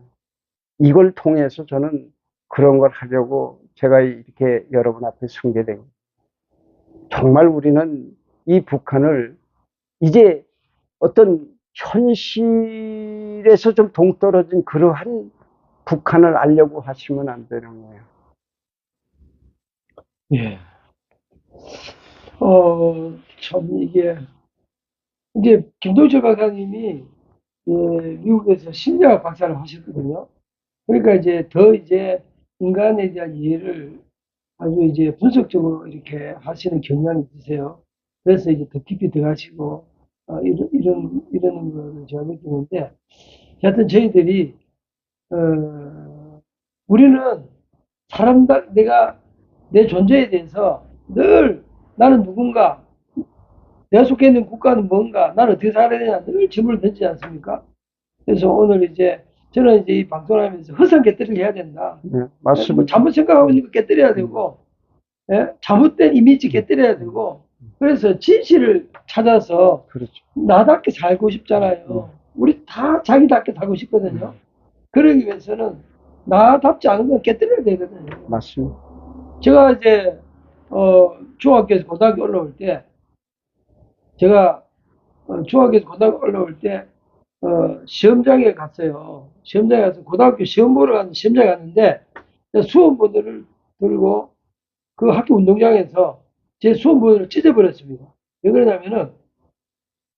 이걸 통해서 저는 그런 걸 하려고 제가 이렇게 여러분 앞에 서게 되고, 정말 우리는 이 북한을 이제 어떤 현실에서 좀 동떨어진 그러한 북한을 알려고 하시면 안 되는 거예요. 예. 참 이게 이제 김동철 박사님이 미국에서 심리학 박사를 하셨거든요. 그러니까 이제 인간에 대한 이해를 아주 이제 분석적으로 이렇게 하시는 경향이 있으세요. 그래서 이제 더 깊이 들어가시고 이런 거를 제가 느끼는데, 하여튼 저희들이 우리는 내가 내 존재에 대해서 늘 나는 누군가, 내가 속해 있는 국가는 뭔가, 나는 어떻게 살아야 되냐 늘 질문을 던지지 않습니까? 그래서 오늘 저는 이 방송을 하면서 허상 깨뜨리를 해야 된다. 네, 맞습니다. 잘못 생각하고 있는 거 깨뜨려야 되고, 잘못된 이미지 깨뜨려야 되고, 그래서 진실을 찾아서 그렇죠. 나답게 살고 싶잖아요. 우리 다 자기답게 살고 싶거든요. 그러기 위해서는 나답지 않은 건 깨뜨려야 되거든요. 맞습니다. 제가 중학교에서 고등학교 올라올 때, 시험장에 갔어요. 시험장에 가서 고등학교 시험 보러 가는 시험장에 갔는데, 수험번호를 들고 그 학교 운동장에서 제 수험번호를 찢어버렸습니다. 왜 그러냐면은,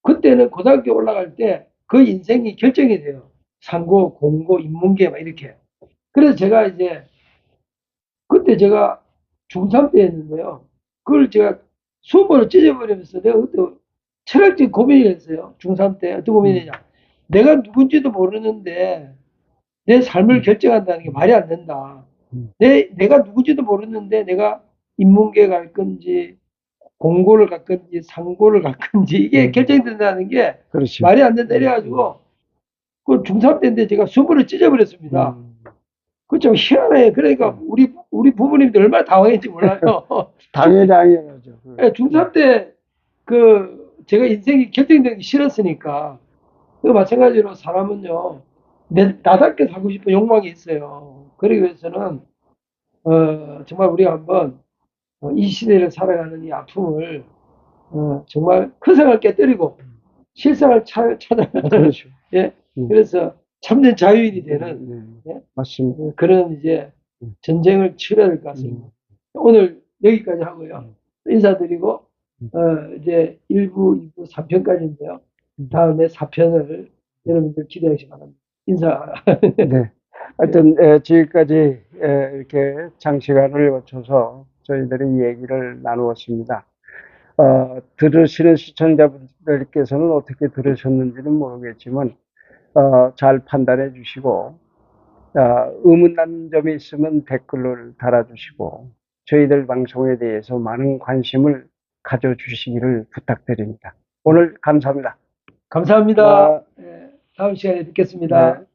그때는 고등학교 올라갈 때 그 인생이 결정이 돼요. 상고, 공고, 인문계, 막 이렇게. 그래서 그때 제가 중3 때였는데요. 그걸 제가 수업번호 찢어버리면서 내가 그때 철학적 고민을 했어요. 중3 때. 어떤 고민이냐. 내가 누군지도 모르는데 내 삶을 결정한다는 게 말이 안 된다. 내가 누군지도 모르는데 내가 인문계 갈 건지, 공고를 갈 건지, 상고를 갈 건지, 이게 결정된다는 게 그렇죠. 말이 안 된다. 이래가지고, 그 중3 때인데 제가 수업을 찢어버렸습니다. 그 좀 희한해. 그러니까 우리 부모님들 얼마나 당황했는지 몰라요. 당연하죠. 중3 때 제가 인생이 결정되기 싫었으니까. 그 마찬가지로 사람은요, 나답게 살고 싶은 욕망이 있어요. 그러기 위해서는 정말 우리가 한번 이 시대를 살아가는 이 아픔을 정말 허상을 깨뜨리고 실상을 찾아가는, 그렇죠. 예, 그래서 참된 자유인이 되는, 예, 맞습니다. 그런 전쟁을 치러야 될 것 같습니다. 오늘 여기까지 하고요. 인사드리고 이제 1부, 2부, 3편까지인데요. 다음에 4편을 여러분들 기대하시기 바랍니다. 인사. 네. 하여튼 지금까지 이렇게 장시간을 거쳐서 저희들이 얘기를 나누었습니다. 들으시는 시청자분들께서는 어떻게 들으셨는지는 모르겠지만 잘 판단해 주시고, 의문난 점이 있으면 댓글을 달아주시고, 저희들 방송에 대해서 많은 관심을 가져주시기를 부탁드립니다. 오늘 감사합니다. 감사합니다. 다음 시간에 뵙겠습니다. 네.